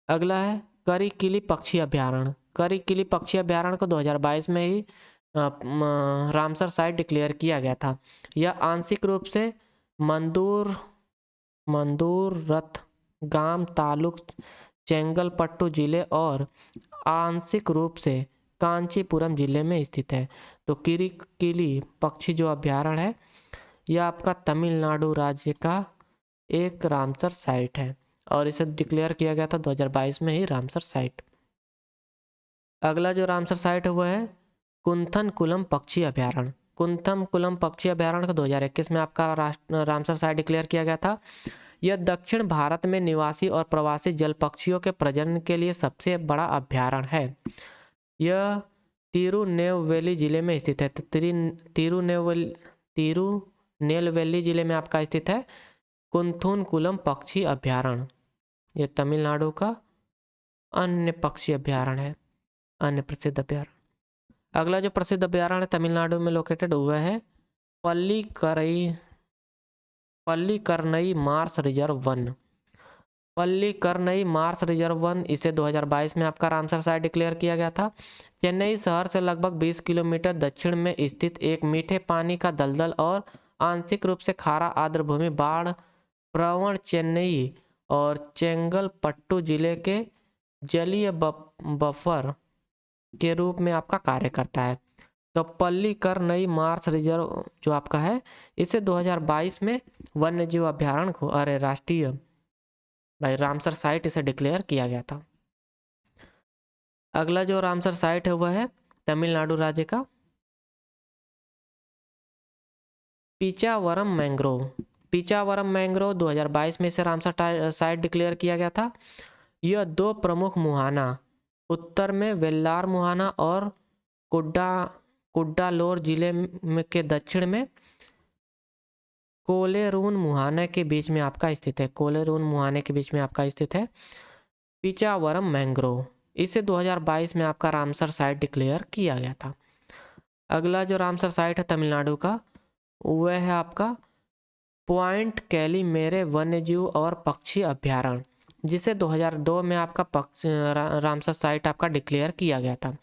अगला है करिकिली पक्षी अभ्यारण्य। करिकिली पक्षी अभ्यारण्य को 2022 में ही रामसर साइट डिक्लेयर किया गया था। यह आंशिक रूप से मंदूरथगाम तालुक चेंगलपट्टू जिले और आंशिक रूप से कांचीपुरम जिले में स्थित है। तो किरिकिली पक्षी जो अभ्यारण्य है यह आपका तमिलनाडु राज्य का एक रामसर साइट है और इसे डिक्लेयर किया गया था 2022 में ही रामसर साइट। अगला जो रामसर साइट है वह है कुंथनकुलम पक्षी अभ्यारण्य। कुंथनकुलम पक्षी अभ्यारण्य को 2021 में आपका रामसर साइट डिक्लेयर किया गया था। यह दक्षिण भारत में निवासी और प्रवासी जल पक्षियों के प्रजनन के लिए सबसे बड़ा अभ्यारण्य है। यह तिरुनेलवेली जिले में स्थित है। तिरुनेलवेली जिले में आपका स्थित है कुंथनकुलम पक्षी अभ्यारण्य। यह तमिलनाडु का अन्य पक्षी अभ्यारण्य है, अन्य प्रसिद्ध अभ्यारण्य। अगला जो प्रसिद्ध अभ्यारण्य तमिलनाडु में लोकेटेड हुआ है Pallikaranai Mars reserve one. Pallikaranai Mars reserve one, इसे 2022 में आपका रामसर साइट डिक्लेयर किया गया था। चेन्नई शहर से लगभग 20 किलोमीटर दक्षिण में स्थित एक मीठे पानी का दलदल और आंशिक रूप से खारा आर्द्र भूमि बाढ़ प्रवण चेन्नई और चेंगलपट्टू जिले के जलीय बफर के रूप में आपका कार्य करता है। तो पल्लीकरनई मार्स रिजर्व जो आपका है इसे 2022 में वन्यजीव अभ्यारण्य को राष्ट्रीय रामसर साइट इसे डिक्लेयर किया गया था। अगला जो रामसर साइट है वह है तमिलनाडु राज्य का पीचावरम मैंग्रोव 2022 में इसे रामसर साइट डिक्लेयर किया गया था। यह दो प्रमुख मुहाना, उत्तर में वेल्लार मुहाना और कुड्डालोर जिले में के दक्षिण में कोलेरून मुहाने के बीच में आपका स्थित है। पीचावरम मैंग्रोव, इसे 2022 में आपका रामसर साइट डिक्लेयर किया गया था। अगला जो रामसर साइट है तमिलनाडु का वह है आपका पॉइंट कैलीमेरे वन्यजीव और पक्षी अभ्यारण्य, जिसे 2002 में आपका रामसर साइट आपका डिक्लेयर किया गया था।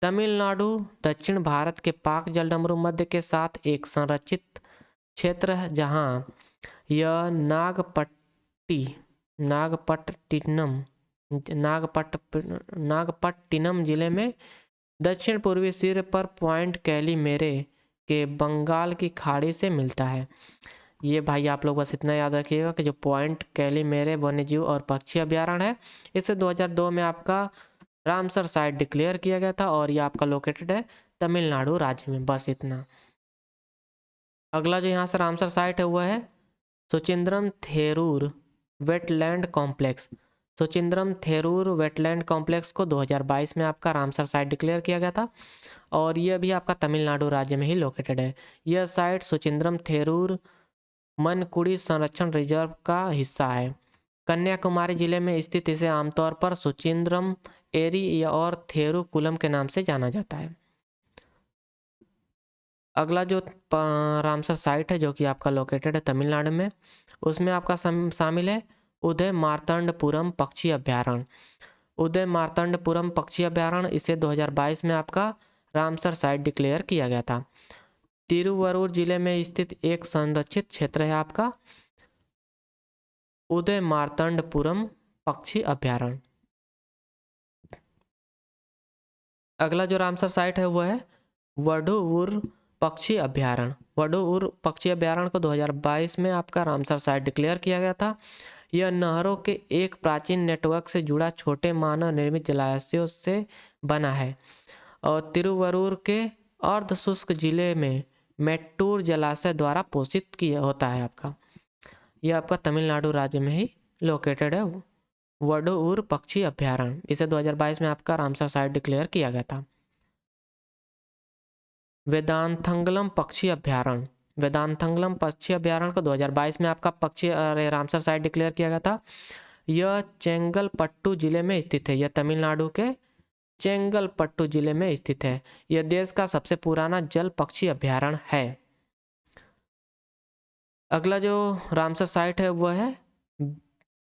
तमिलनाडु दक्षिण भारत के पाक जलडमरू मध्य के साथ एक संरक्षित क्षेत्र है जहां यह नागपट्टिनम जिले में दक्षिण पूर्वी सिरे पर पॉइंट कैलीमेरे के बंगाल की खाड़ी से मिलता है। ये भाई आप लोग बस इतना याद रखिएगा कि जो पॉइंट कैलीमेरे वन्यजीव और पक्षी अभ्यारण्य है इसे 2002 में आपका रामसर साइट डिक्लेयर किया गया था और ये आपका लोकेटेड है तमिलनाडु राज्य में। बस इतना। अगला जो यहाँ से रामसर साइट है वह है Suchindram Therur wetland complex. Suchindram Therur wetland complex को 2022 में आपका रामसर साइट डिक्लेयर किया गया था और यह भी आपका तमिलनाडु राज्य में ही लोकेटेड है। यह साइट सुचिंद्रम थेरूर मनकुड़ी संरक्षण रिजर्व का हिस्सा है। कन्याकुमारी जिले में स्थित इसे आमतौर पर सुचिंद्रम एरी या और थेरुकुलम के नाम से जाना जाता है। अगला जो रामसर साइट है जो कि आपका लोकेटेड है तमिलनाडु में, उसमें आपका शामिल है उदय मार्तंडपुरम पक्षी अभ्यारण्य। उदय मार्तंडपुरम पक्षी अभ्यारण्य इसे 2022 में आपका रामसर साइट डिक्लेयर किया गया था। तिरुवरूर जिले में स्थित एक संरक्षित क्षेत्र है आपका उदय मार्तंडपुरम पक्षी अभ्यारण्य। अगला जो रामसर साइट है वह है वडूर पक्षी अभ्यारण्य। वडूर पक्षी अभ्यारण्य को 2022 में आपका रामसर साइट डिक्लेयर किया गया था। यह नहरों के एक प्राचीन नेटवर्क से जुड़ा छोटे मानव निर्मित जलाशयों से बना है और तिरुवरूर के अर्ध शुष्क जिले में मेट्टूर जलाशय द्वारा पोषित किया होता है आपका। यह आपका तमिलनाडु राज्य में ही लोकेटेड है वडूर पक्षी अभ्यारण्य। इसे 2022 में आपका रामसर साइट डिक्लेयर किया गया था। वेदांतंगलम पक्षी अभ्यारण्य। वेदांतंगलम पक्षी अभ्यारण्य को 2022 में आपका रामसर साइट डिक्लेयर किया गया था। यह चेंगलपट्टू जिले में स्थित है। यह तमिलनाडु के चेंगलपट्टू जिले में स्थित है। यह देश का सबसे पुराना जल पक्षी अभ्यारण्य है। अगला जो रामसर साइट है वह है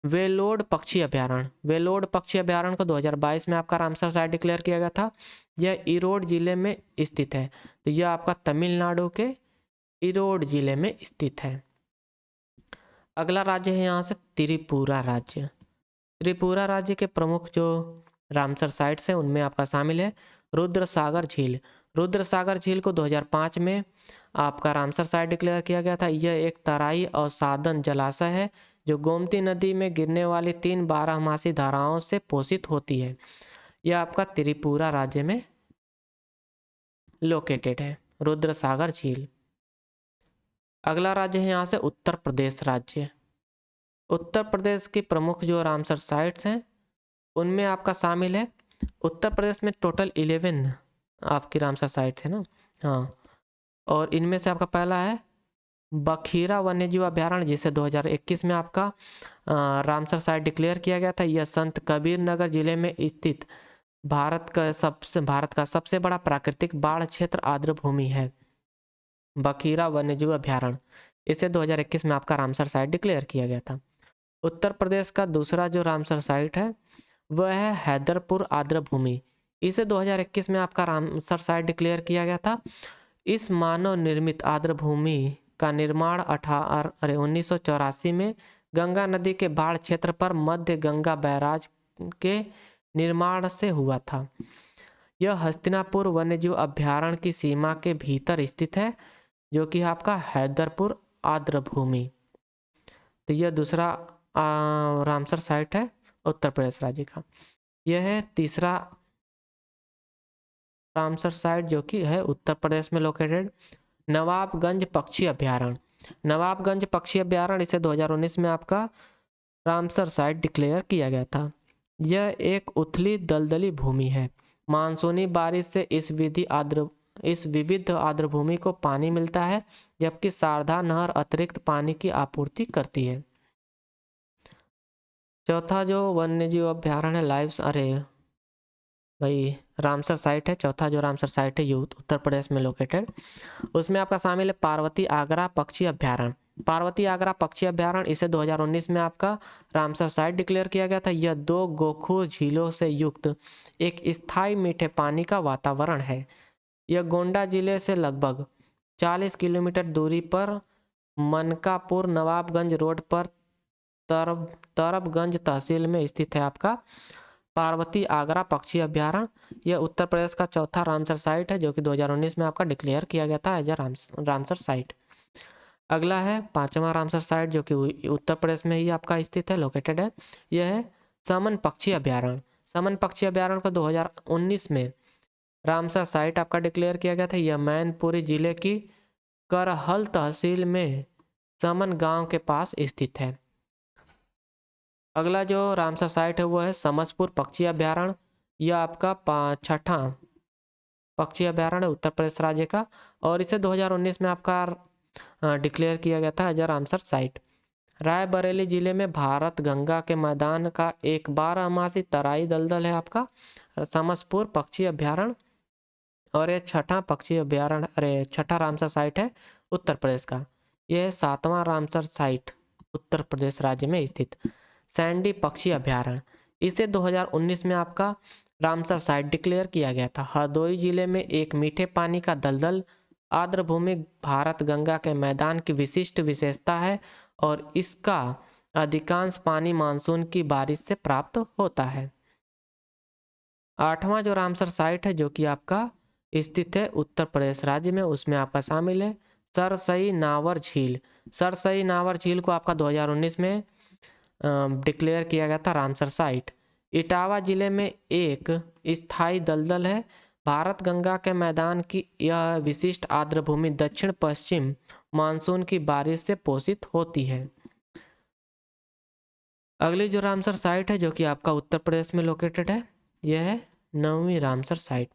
वेलोड पक्षी अभ्यारण्य। वेलोड पक्षी अभ्यारण्य को 2022 में आपका रामसर साइट डिक्लेयर किया गया था। यह इरोड जिले में स्थित है। तो यह आपका तमिलनाडु के इरोड जिले में स्थित है। अगला राज्य है यहाँ से त्रिपुरा राज्य। त्रिपुरा राज्य के प्रमुख जो रामसर साइट्स हैं उनमें आपका शामिल है रुद्रसागर झील। रुद्रसागर झील को 2005 में आपका रामसर साइट डिक्लेयर किया गया था। यह एक तराई और साधन जलाशय है जो गोमती नदी में गिरने वाली 3 बारहमासी धाराओं से पोषित होती है। यह आपका त्रिपुरा राज्य में लोकेटेड है रुद्रसागर झील। अगला राज्य है यहाँ से उत्तर प्रदेश राज्य। उत्तर प्रदेश की प्रमुख जो रामसर साइट्स हैं उनमें आपका शामिल है उत्तर प्रदेश में टोटल 11 आपकी रामसर साइट्स है ना। हाँ, और इनमें से आपका पहला है बखीरा वन्यजीव अभ्यारण्य जिसे 2021 में आपका रामसर साइट डिक्लेयर किया गया था। यह संत कबीर नगर जिले में स्थित भारत का सबसे बड़ा प्राकृतिक बाढ़ क्षेत्र आर्द्र भूमि है बखीरा वन्यजीव अभ्यारण्य। इसे 2021 में आपका रामसर साइट डिक्लेयर किया गया था। उत्तर प्रदेश का दूसरा जो रामसर साइट है वह है हैदरपुर आर्द्र भूमि। इसे 2021 में आपका रामसर साइट डिक्लेयर किया गया था। इस मानव निर्मित आर्द्र भूमि का निर्माण 1984 में गंगा नदी के बाढ़ क्षेत्र पर मध्य गंगा बैराज के निर्माण से हुआ था। यह हस्तिनापुर वन्यजीव अभ्यारण्य की सीमा के भीतर स्थित है जो कि आपका हैदरपुर आर्द्र भूमि। तो यह दूसरा रामसर साइट है उत्तर प्रदेश राज्य का। यह है तीसरा रामसर साइट जो कि है उत्तर प्रदेश में लोकेटेड नवाबगंज पक्षी अभ्यारण्य। नवाबगंज पक्षी अभ्यारण्य इसे 2019 में आपका रामसर साइट डिक्लेयर किया गया था। यह एक उथली दलदली भूमि है। मानसूनी बारिश से इस विविध आर्द्र भूमि को पानी मिलता है जबकि शारदा नहर अतिरिक्त पानी की आपूर्ति करती है। चौथा जो वन्यजीव अभ्यारण्य है भाई रामसर साइट है। चौथा जो रामसर साइट है यूथ उत्तर प्रदेश में लोकेटेड, उसमें आपका शामिल है पार्वती आगरा पक्षी अभ्यारण्य। पार्वती आगरा पक्षी अभ्यारण्य इसे 2019 में आपका रामसर साइट डिक्लेयर किया गया था। यह 2 गोखूर झीलों से युक्त एक स्थायी मीठे पानी का वातावरण है। यह गोंडा जिले से लगभग 40 किलोमीटर दूरी पर मनकापुर नवाबगंज रोड पर तरबगंज तहसील में स्थित है आपका पार्वती आगरा पक्षी अभ्यारण्य। यह उत्तर प्रदेश का चौथा रामसर साइट है जो कि 2019 में आपका डिक्लेयर किया गया था एज रामसर साइट। अगला है पांचवा रामसर साइट जो कि उत्तर प्रदेश में ही आपका स्थित है लोकेटेड है। यह है समन पक्षी अभ्यारण्य। समन पक्षी अभ्यारण्य को 2019 में रामसर साइट आपका डिक्लेयर किया गया था। यह मैनपुरी जिले की करहल तहसील में समन गांव के पास स्थित है। अगला जो रामसर साइट है वो है समसपुर पक्षी अभ्यारण्य। यह आपका छठा पक्षी अभ्यारण्य है उत्तर प्रदेश राज्य का और इसे 2019 में आपका डिक्लेयर किया गया था एज रामसर साइट। रायबरेली जिले में भारत गंगा के मैदान का एक 12मासी तराई दलदल है आपका समसपुर पक्षी अभ्यारण्य। और ये छठा पक्षी अभ्यारण्य, अरे छठा रामसर साइट है उत्तर प्रदेश का। यह 7वां रामसर साइट उत्तर प्रदेश राज्य में स्थित सैंडी पक्षी अभ्यारण्य। इसे 2019 में आपका रामसर साइट डिक्लेयर किया गया था। हरदोई जिले में एक मीठे पानी का दलदल आर्द्रभूमि भारत गंगा के मैदान की विशिष्ट विशेषता है और इसका अधिकांश पानी मानसून की बारिश से प्राप्त होता है। 8वां जो रामसर साइट है जो कि आपका स्थित है उत्तर प्रदेश राज्य में, उसमें आपका शामिल है सरसई नावर झील। सरसई नावर झील को आपका 2019 में डिक्लेयर किया गया था रामसर साइट। इटावा जिले में एक स्थायी दलदल है। भारत गंगा के मैदान की यह विशिष्ट आर्द्रभूमि दक्षिण पश्चिम मानसून की बारिश से पोषित होती है। अगली जो रामसर साइट है जो कि आपका उत्तर प्रदेश में लोकेटेड है, यह है 9वीं रामसर साइट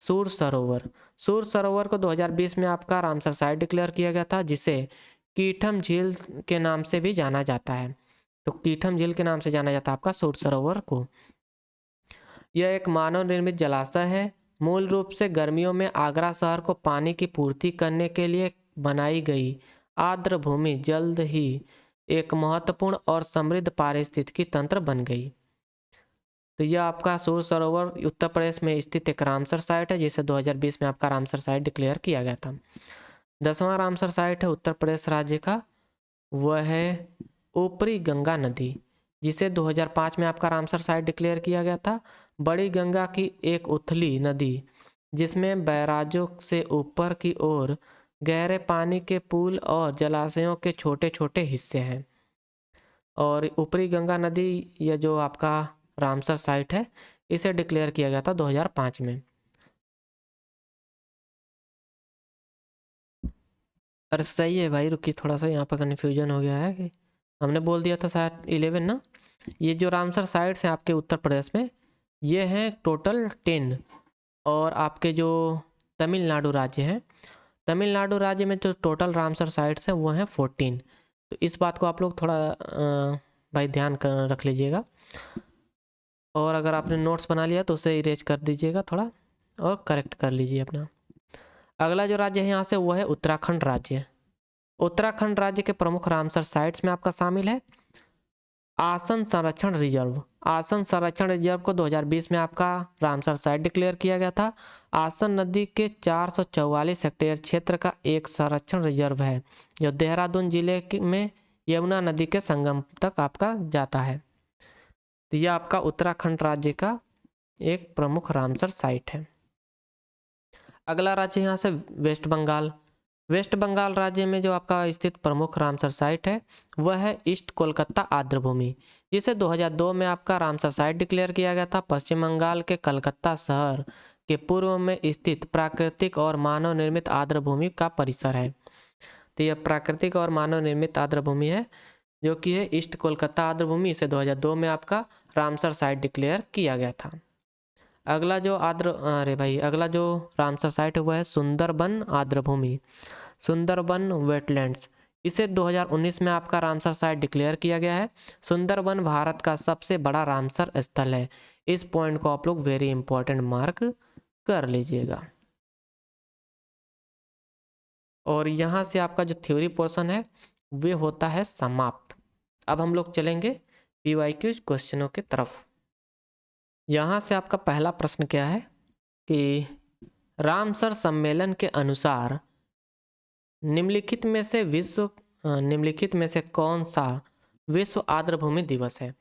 सूर सरोवर। सूर सरोवर को 2020 में आपका रामसर साइट डिक्लेयर किया गया था, जिसे कीठम झील के नाम से भी जाना जाता है। तो कीठम झील के नाम से जाना जाता है आपका सूर सरोवर को। यह एक मानव निर्मित जलाशय है। मूल रूप से गर्मियों में आगरा शहर को पानी की पूर्ति करने के लिए बनाई गई आर्द्र भूमि जल्द ही एक महत्वपूर्ण और समृद्ध पारिस्थितिकी तंत्र बन गई। तो यह आपका सूर सरोवर उत्तर प्रदेश में स्थित एक रामसर साइट है, जिसे 2020 में आपका रामसर साइट डिक्लेयर किया गया था। 10वां रामसर साइट है उत्तर प्रदेश राज्य का, वह है ऊपरी गंगा नदी, जिसे 2005 में आपका रामसर साइट डिक्लेयर किया गया था। बड़ी गंगा की एक उथली नदी जिसमें बैराजों से ऊपर की ओर गहरे पानी के पुल और जलाशयों के छोटे छोटे हिस्से हैं। और ऊपरी गंगा नदी यह जो आपका रामसर साइट है इसे डिक्लेयर किया गया था 2005 में। अरे सही है भाई, रुकी थोड़ा सा यहाँ पर कन्फ्यूजन हो गया है कि हमने बोल दिया था शायद 11 ना। ये जो रामसर साइट्स हैं आपके उत्तर प्रदेश में ये हैं टोटल 10। और आपके जो तमिलनाडु राज्य है, तमिलनाडु राज्य में जो टोटल रामसर साइट्स हैं वो हैं 14। तो इस बात को आप लोग थोड़ा भाई ध्यान कर रख लीजिएगा। और अगर आपने नोट्स बना लिया तो उसे इरेज कर दीजिएगा थोड़ा और करेक्ट कर लीजिए अपना। अगला जो राज्य है यहाँ से वो है उत्तराखंड राज्य। उत्तराखंड राज्य के प्रमुख रामसर साइट्स में आपका शामिल है आसन संरक्षण रिजर्व। आसन संरक्षण रिजर्व को 2020 में आपका रामसर साइट डिक्लेयर किया गया था। आसन नदी के 444 हेक्टेयर क्षेत्र का एक संरक्षण रिजर्व है जो देहरादून जिले में यमुना नदी के संगम तक आपका जाता है। तो यह आपका उत्तराखंड राज्य का एक प्रमुख रामसर साइट है। अगला राज्य यहाँ से वेस्ट बंगाल। वेस्ट बंगाल राज्य में जो आपका स्थित प्रमुख रामसर साइट है वह है ईस्ट कोलकाता आर्द्रभूमि, जिसे 2002 में आपका रामसर साइट डिक्लेयर किया गया था। पश्चिम बंगाल के कलकत्ता शहर के पूर्व में स्थित प्राकृतिक और मानव निर्मित आर्द्रभूमि का परिसर है। तो यह प्राकृतिक और मानव निर्मित आर्द्रभूमि है जो कि है ईस्ट कोलकाता आर्द्रभूमि। इसे 2002 में आपका रामसर साइट डिक्लेयर किया गया था। अगला जो रामसर साइट है वह है सुंदरबन आर्द्रभूमि, सुंदरबन वेटलैंड्स। इसे 2019 में आपका रामसर साइट डिक्लेयर किया गया है। सुंदरबन भारत का सबसे बड़ा रामसर स्थल है। इस पॉइंट को आप लोग वेरी इंपॉर्टेंट मार्क कर लीजिएगा। और यहाँ से आपका जो थ्योरी पोर्शन है वे होता है समाप्त। अब हम लोग चलेंगे PYQ क्वेश्चनों की तरफ। यहाँ से आपका पहला प्रश्न क्या है कि रामसर सम्मेलन के अनुसार निम्नलिखित में से कौन सा विश्व आर्द्रभूमि दिवस है।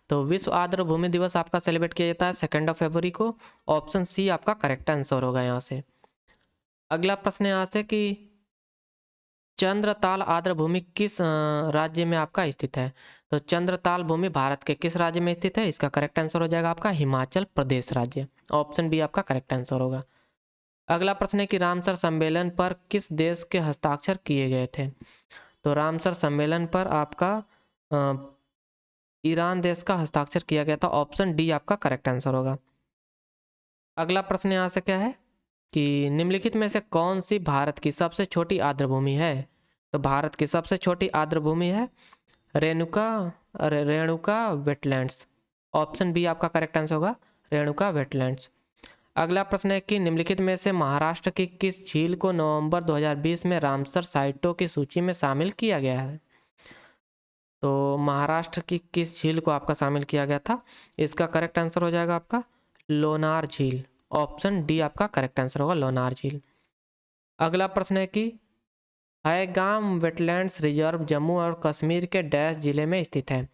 तो विश्व आर्द्रभूमि दिवस आपका सेलिब्रेट किया जाता है 2 फरवरी को। ऑप्शन सी आपका करेक्ट आंसर होगा यहाँ से। अगला प्रश्न यहाँ से कि चंद्रताल आर्द्रभूमि किस राज्य में आपका स्थित है। तो चंद्रताल भूमि भारत के किस राज्य में स्थित है, इसका करेक्ट आंसर हो जाएगा आपका हिमाचल प्रदेश राज्य। ऑप्शन बी आपका करेक्ट आंसर होगा। अगला प्रश्न है कि रामसर सम्मेलन पर किस देश के हस्ताक्षर किए गए थे। तो रामसर सम्मेलन पर आपका ईरान देश का हस्ताक्षर किया गया था। ऑप्शन डी आपका करेक्ट आंसर होगा। अगला प्रश्न यहाँ से क्या है कि निम्नलिखित में से कौन सी भारत की सबसे छोटी आर्द्रभूमि है। तो भारत की सबसे छोटी आर्द्रभूमि है रेणुका वेटलैंड्स। ऑप्शन बी आपका करेक्ट आंसर होगा, रेणुका वेटलैंड्स। अगला प्रश्न है कि निम्नलिखित में से महाराष्ट्र की किस झील को नवंबर 2020 में रामसर साइटों की सूची में शामिल किया गया है? तो महाराष्ट्र की किस झील को आपका शामिल किया गया था? इसका करेक्ट आंसर हो जाएगा आपका लोनार झील। ऑप्शन डी आपका करेक्ट आंसर होगा, लोनार झील। अगला प्रश्न है कि हैगाम वेटलैंड्स रिजर्व जम्मू और कश्मीर के डैश जिले में स्थित है?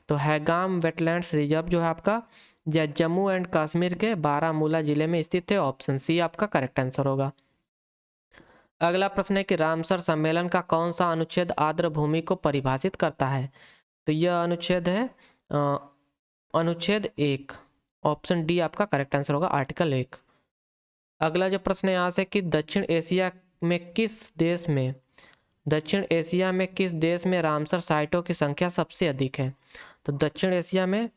तो हैगाम वेटलैंड्स रिजर्व जो है आपका जम्मू एंड कश्मीर के बारामूला जिले में स्थित है। ऑप्शन सी आपका करेक्ट आंसर होगा। अगला प्रश्न है कि रामसर सम्मेलन का कौन सा अनुच्छेद आर्द्र भूमि को परिभाषित करता है? तो यह अनुच्छेद है अनुच्छेद 1। ऑप्शन डी आपका करेक्ट आंसर होगा, आर्टिकल 1। अगला जो प्रश्न है यहाँ से कि दक्षिण एशिया में किस देश में रामसर साइटों की संख्या सबसे अधिक है? तो दक्षिण एशिया में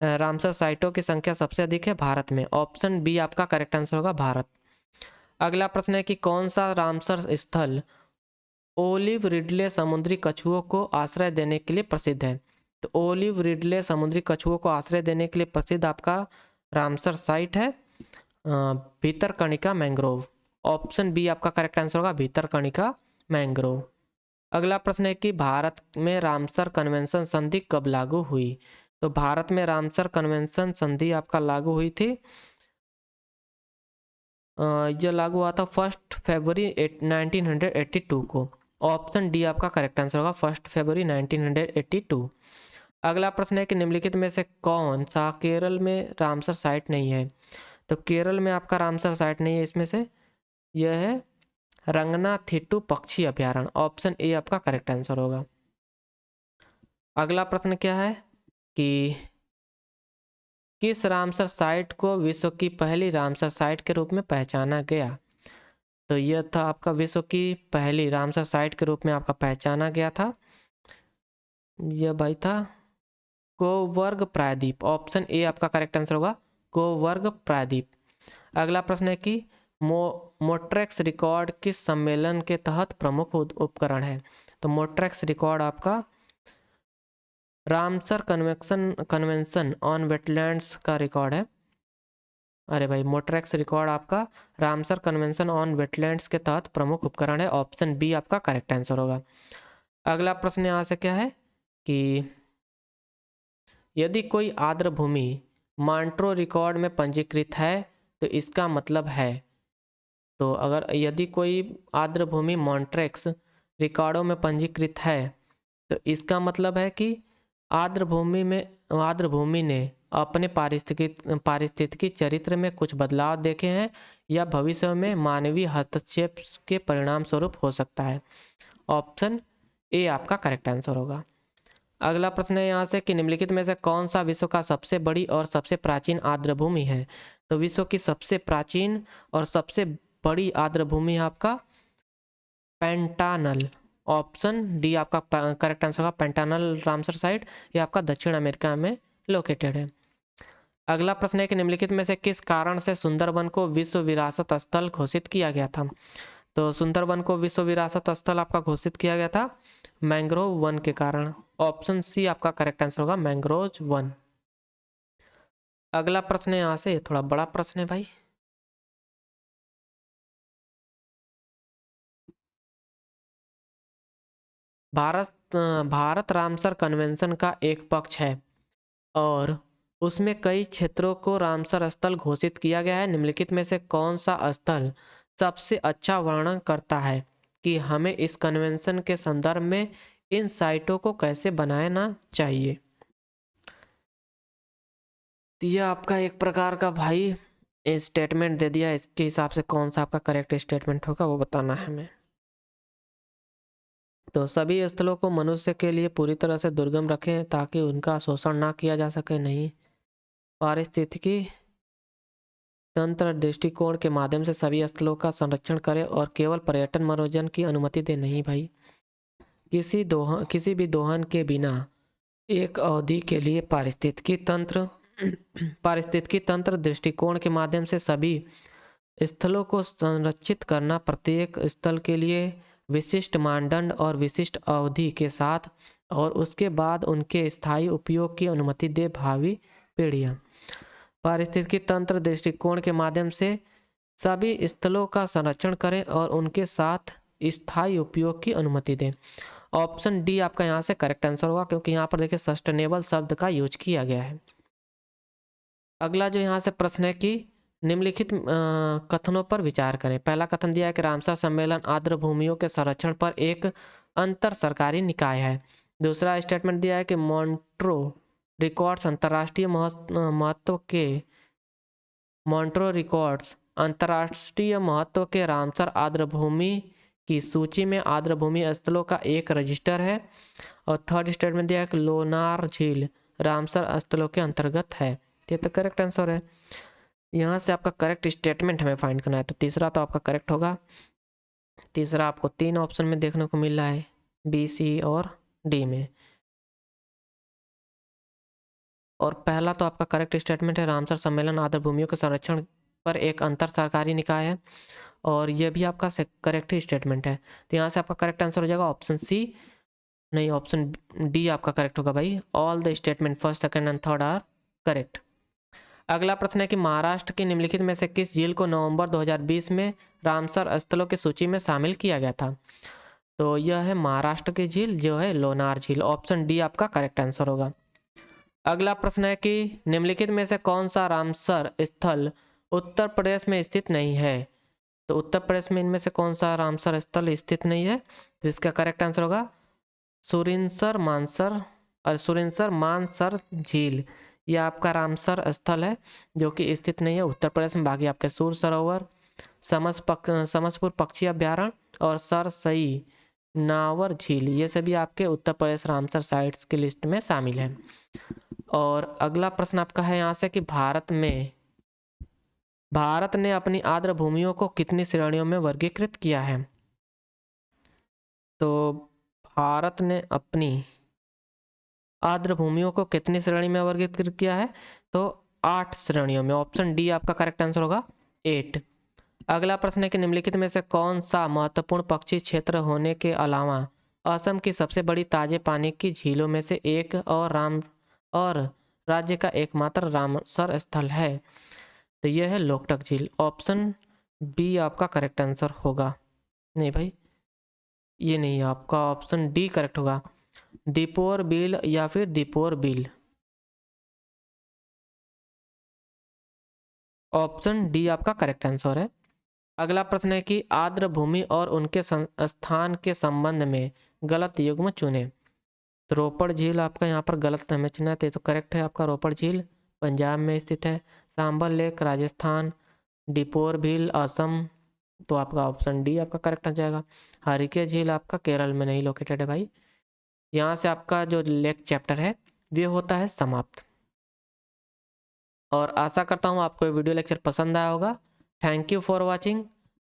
रामसर साइटों की संख्या सबसे अधिक है भारत में। ऑप्शन बी आपका करेक्ट आंसर होगा, भारत। अगला प्रश्न है कि कौन सा रामसर स्थल ओलिव रिडले समुद्री कछुओं को आश्रय देने के लिए प्रसिद्ध है? तो ओलिव रिडले समुद्री कछुओं को आश्रय देने के लिए प्रसिद्ध आपका रामसर साइट है भीतरकनिका मैंग्रोव। ऑप्शन बी आपका करेक्ट आंसर होगा, भीतरकनिका मैंग्रोव। अगला प्रश्न है कि भारत में रामसर कन्वेंशन संधि कब लागू हुई? तो भारत में रामसर कन्वेंशन संधि आपका लागू हुई थी, यह लागू हुआ था 1 फरवरी 1982 को। ऑप्शन डी आपका करेक्ट आंसर होगा, 1 फरवरी 1982। अगला प्रश्न है कि निम्नलिखित में से कौन सा केरल में रामसर साइट नहीं है? तो केरल में आपका रामसर साइट नहीं है, इसमें से यह है रंगनाथिट्टू पक्षी अभ्यारण्य। ऑप्शन ए आपका करेक्ट आंसर होगा। अगला प्रश्न क्या है कि किस रामसर साइट को विश्व की पहली रामसर साइट के रूप में पहचाना गया? तो यह था आपका विश्व की पहली रामसर साइट के रूप में आपका पहचाना गया था, यह भाई था गोवर्ग प्रायद्वीप। ऑप्शन ए आपका करेक्ट आंसर होगा, गोवर्ग प्रायद्वीप। अगला प्रश्न है कि मोट्रेक्स रिकॉर्ड किस सम्मेलन के तहत प्रमुख उपकरण है? तो मोट्रेक्स रिकॉर्ड आपका रामसर कन्वेंशन ऑन वेटलैंड्स का रिकॉर्ड है। अरे भाई, मोट्रेक्स रिकॉर्ड आपका रामसर कन्वेंशन ऑन वेटलैंड्स के तहत प्रमुख उपकरण है। ऑप्शन बी आपका करेक्ट आंसर होगा। अगला प्रश्न यहाँ से क्या है कि यदि कोई आर्द्र भूमि मॉन्ट्रो रिकॉर्ड में पंजीकृत है तो इसका मतलब है, तो अगर यदि कोई आर्द्र भूमि मॉन्ट्रेक्स रिकॉर्डों में पंजीकृत है तो इसका मतलब है कि आर्द्र भूमि ने अपने पारिस्थितिकी चरित्र में कुछ बदलाव देखे हैं या भविष्य में मानवीय हस्तक्षेप के परिणाम स्वरूप हो सकता है। ऑप्शन ए आपका करेक्ट आंसर होगा। अगला प्रश्न है यहाँ से कि निम्नलिखित में से कौन सा विश्व का सबसे बड़ी और सबसे प्राचीन आर्द्र भूमि है? तो विश्व की सबसे प्राचीन और सबसे बड़ी आर्द्र भूमि आपका पेंटानल। ऑप्शन डी आपका करेक्ट आंसर होगा, पेंटानल रामसर साइट। ये आपका दक्षिण अमेरिका में लोकेटेड है। अगला प्रश्न है कि निम्नलिखित में से किस कारण से सुंदरबन को विश्व विरासत स्थल घोषित किया गया था? तो सुंदरबन को विश्व विरासत स्थल आपका घोषित किया गया था मैंग्रोव वन के कारण। ऑप्शन सी आपका करेक्ट आंसर होगा, मैंग्रोव वन। अगला प्रश्न है यहाँ से, थोड़ा बड़ा प्रश्न है भाई। भारत रामसर कन्वेंशन का एक पक्ष है और उसमें कई क्षेत्रों को रामसर स्थल घोषित किया गया है। निम्नलिखित में से कौन सा स्थल सबसे अच्छा वर्णन करता है कि हमें इस कन्वेंशन के संदर्भ में इन साइटों को कैसे बनाना चाहिए? तो यह आपका एक प्रकार का भाई स्टेटमेंट दे दिया, इसके हिसाब से कौन सा आपका करेक्ट स्टेटमेंट होगा वो बताना है हमें। तो सभी स्थलों को मनुष्य के लिए पूरी तरह से दुर्गम रखें ताकि उनका शोषण ना किया जा सके। नहीं, पारिस्थितिकी तंत्र दृष्टिकोण के माध्यम से सभी स्थलों का संरक्षण करें और केवल पर्यटन मनोरंजन की अनुमति दे। नहीं भाई, किसी भी दोहन के बिना एक अवधि के लिए पारिस्थितिकी तंत्र दृष्टिकोण के माध्यम से सभी स्थलों को संरक्षित करना, प्रत्येक स्थल के लिए विशिष्ट मानदंड और विशिष्ट अवधि के साथ और उसके बाद उनके स्थायी उपयोग की अनुमति दे भावी पीढ़ियां। पारिस्थितिकी तंत्र दृष्टिकोण के माध्यम से सभी स्थलों का संरक्षण करें और उनके साथ स्थायी उपयोग की अनुमति दें। ऑप्शन डी आपका यहाँ से करेक्ट आंसर होगा, क्योंकि यहाँ पर देखिए सस्टेनेबल शब्द का यूज किया गया है। अगला जो यहाँ से प्रश्न है कि निम्नलिखित कथनों पर विचार करें। पहला कथन दिया है कि रामसर सम्मेलन आर्द्र भूमियों के संरक्षण पर एक अंतर सरकारी निकाय है। दूसरा स्टेटमेंट दिया है कि मॉन्ट्रो रिकॉर्ड्स अंतर्राष्ट्रीय महत्व के रामसर आर्द्र भूमि की सूची में आर्द्र भूमि स्थलों का एक रजिस्टर है। और थर्ड स्टेटमेंट दिया है कि लोनार झील रामसर स्थलों के अंतर्गत है। ये तो करेक्ट आंसर है। यहाँ से आपका करेक्ट स्टेटमेंट हमें फाइंड करना है, तो तीसरा तो आपका करेक्ट होगा। तीसरा आपको 3 ऑप्शन में देखने को मिल रहा है, बी, सी और डी में। और पहला तो आपका करेक्ट स्टेटमेंट है, रामसर सम्मेलन आर्द्र भूमियों के संरक्षण पर एक अंतर सरकारी निकाय है, और यह भी आपका करेक्ट स्टेटमेंट है। तो यहाँ से आपका करेक्ट आंसर हो जाएगा ऑप्शन सी, नहीं ऑप्शन डी आपका करेक्ट होगा भाई। All the statement first, second and third are correct. अगला प्रश्न है कि महाराष्ट्र की निम्नलिखित में से किस झील को नवंबर 2020 में रामसर स्थलों की सूची में शामिल किया गया था। तो यह है महाराष्ट्र की झील जो है लोनार झील। ऑप्शन डी आपका करेक्ट आंसर होगा। अगला प्रश्न है कि निम्नलिखित में से कौन सा रामसर स्थल उत्तर प्रदेश में स्थित नहीं है। तो उत्तर प्रदेश में इनमें से कौन सा रामसर स्थल स्थित नहीं है, तो इसका करेक्ट आंसर होगा सुरिनसर मानसर झील। यह आपका रामसर स्थल है जो कि स्थित नहीं है उत्तर प्रदेश में। बाकी आपके सूर सरोवर, समसपुर पक्षी अभ्यारण्य और सरसई नावर झील, ये सभी आपके उत्तर प्रदेश रामसर साइट्स की लिस्ट में शामिल हैं। और अगला प्रश्न आपका है यहाँ से कि भारत ने अपनी आर्द्र भूमियों को कितनी श्रेणियों में वर्गीकृत किया है। तो भारत ने अपनी आर्द्र भूमियों को कितनी श्रेणी में वर्गीकृत किया है, तो 8 श्रेणियों में। ऑप्शन डी आपका करेक्ट आंसर होगा 8। अगला प्रश्न है कि निम्नलिखित में से कौन सा महत्वपूर्ण पक्षी क्षेत्र होने के अलावा असम की सबसे बड़ी ताजे पानी की झीलों में से एक और राज्य का एकमात्र रामसर स्थल है। तो यह है लोकटक झील। ऑप्शन बी आपका करेक्ट आंसर होगा। नहीं भाई, ये नहीं, आपका ऑप्शन डी करेक्ट होगा, दीपोर बिल या फिर दीपोर बिल। ऑप्शन डी आपका करेक्ट आंसर है। अगला प्रश्न है कि आर्द्र भूमि और उनके स्थान के संबंध में गलत युग्म चुने। तो रोपड़ झील आपका यहाँ पर गलत हमें चुना है, तो करेक्ट है आपका रोपड़ झील पंजाब में स्थित है। सांबर लेक राजस्थान, दीपोर झील असम, तो आपका ऑप्शन डी आपका करेक्ट आ जाएगा। हरिके झील आपका केरल में नहीं लोकेटेड है भाई। यहाँ से आपका जो लेक चैप्टर है वो होता है समाप्त। और आशा करता हूँ आपको ये वीडियो लेक्चर पसंद आया होगा। Thank you for watching.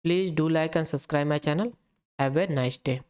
Please do like and subscribe my channel. Have a nice day.